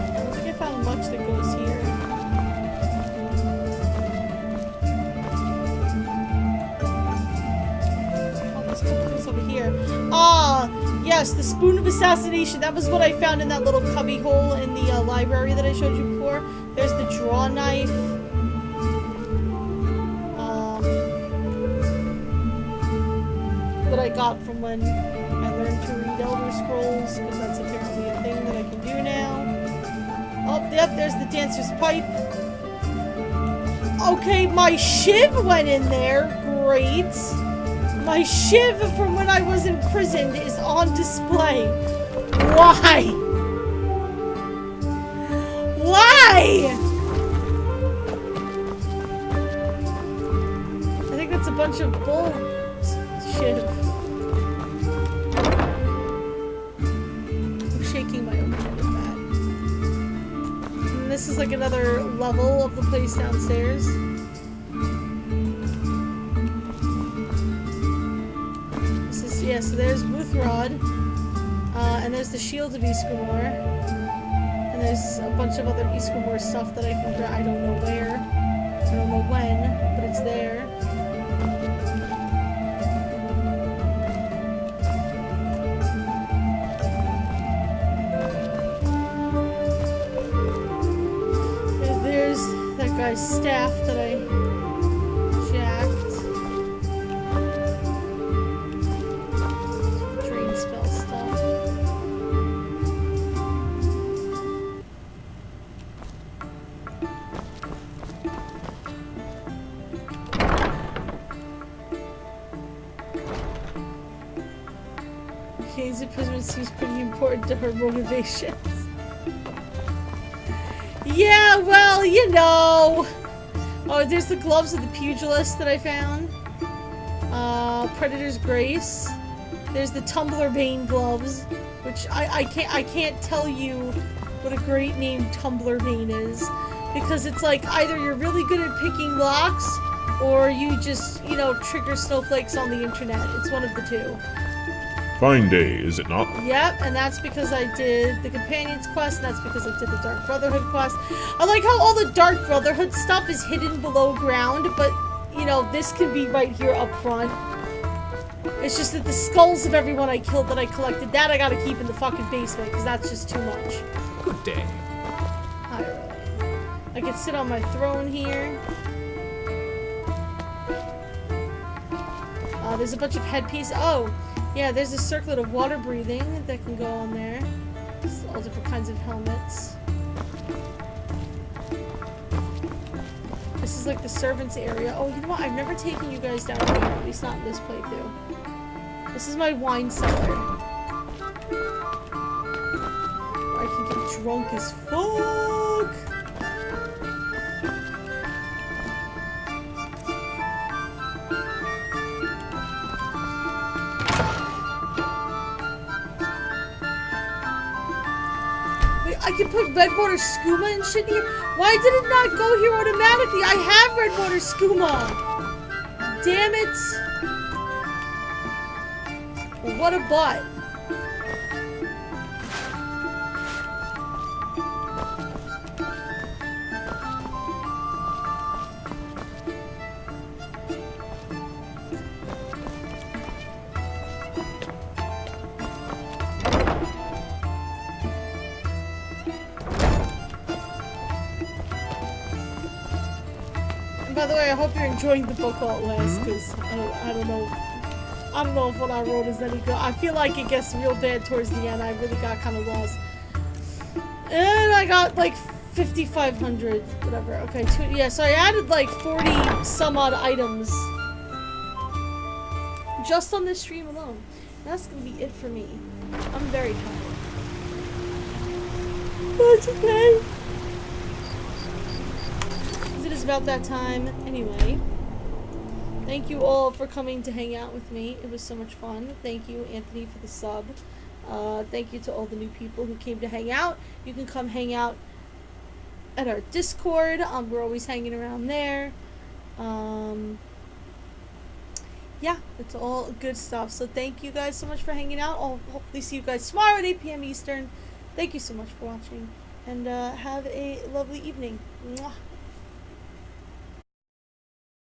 I don't think I found much that goes here. Over here. Ah, yes, the spoon of assassination. That was what I found in that little cubby hole in the library that I showed you before. There's the draw knife. That I got from when I learned to read Elder Scrolls, because that's apparently a thing that I can do now. Oh, yep, there's the dancer's pipe. Okay, my shiv went in there. Great. My shiv from when I was imprisoned is on display. Why? Why? I think that's a bunch of bullshit. I'm shaking my own head at that. And this is like another level of the place downstairs. Yeah, so there's Buthrod, and there's the Shield of Iskamor, and there's a bunch of other Iskamor stuff that I can grab. I don't know where, I don't know when, but it's there. And there's that guy's staff that I jacked. Kane's imprisonment seems pretty important to her motivations. Yeah, well, you know. Oh, there's the gloves of the pugilist that I found. Predator's Grace. There's the Tumblerbane gloves, which I can't tell you what a great name Tumblerbane is, because it's like either you're really good at picking locks, or you just, you know, trigger snowflakes on the internet. It's one of the two. Fine day, is it not? Yep, and that's because I did the Companion's quest, and that's because I did the Dark Brotherhood quest. I like how all the Dark Brotherhood stuff is hidden below ground, but, you know, this can be right here up front. It's just that the skulls of everyone I killed that I collected, that I gotta keep in the fucking basement, because that's just too much. Good day. Hi, I can sit on my throne here. There's a bunch of headpieces. Oh! Yeah, there's a circlet of water breathing that can go on there. It's all different kinds of helmets. This is like the servants area. Oh, you know what? I've never taken you guys down here, at least not in this playthrough. This is my wine cellar. I can get drunk as fuck. I can put Redwater Skooma and shit here. Why did it not go here automatically? I have Redwater Skooma. Damn it. What a butt. By the way, I hope you're enjoying the book while it lasts, because I don't know if what I wrote is any good. I feel like it gets real bad towards the end. I really got kind of lost. And I got like 5,500, whatever. Okay, yeah, so I added like 40 some odd items just on this stream alone. And that's gonna be it for me. I'm very tired. But it's okay. Is it as about that time. Anyway, thank you all for coming to hang out with me. It was so much fun. Thank you, Anthony, for the sub. Thank you to all the new people who came to hang out. You can come hang out at our Discord. We're always hanging around there. Yeah, it's all good stuff. So thank you guys so much for hanging out. I'll hopefully see you guys tomorrow at 8 p.m. Eastern. Thank you so much for watching. And have a lovely evening. Mwah.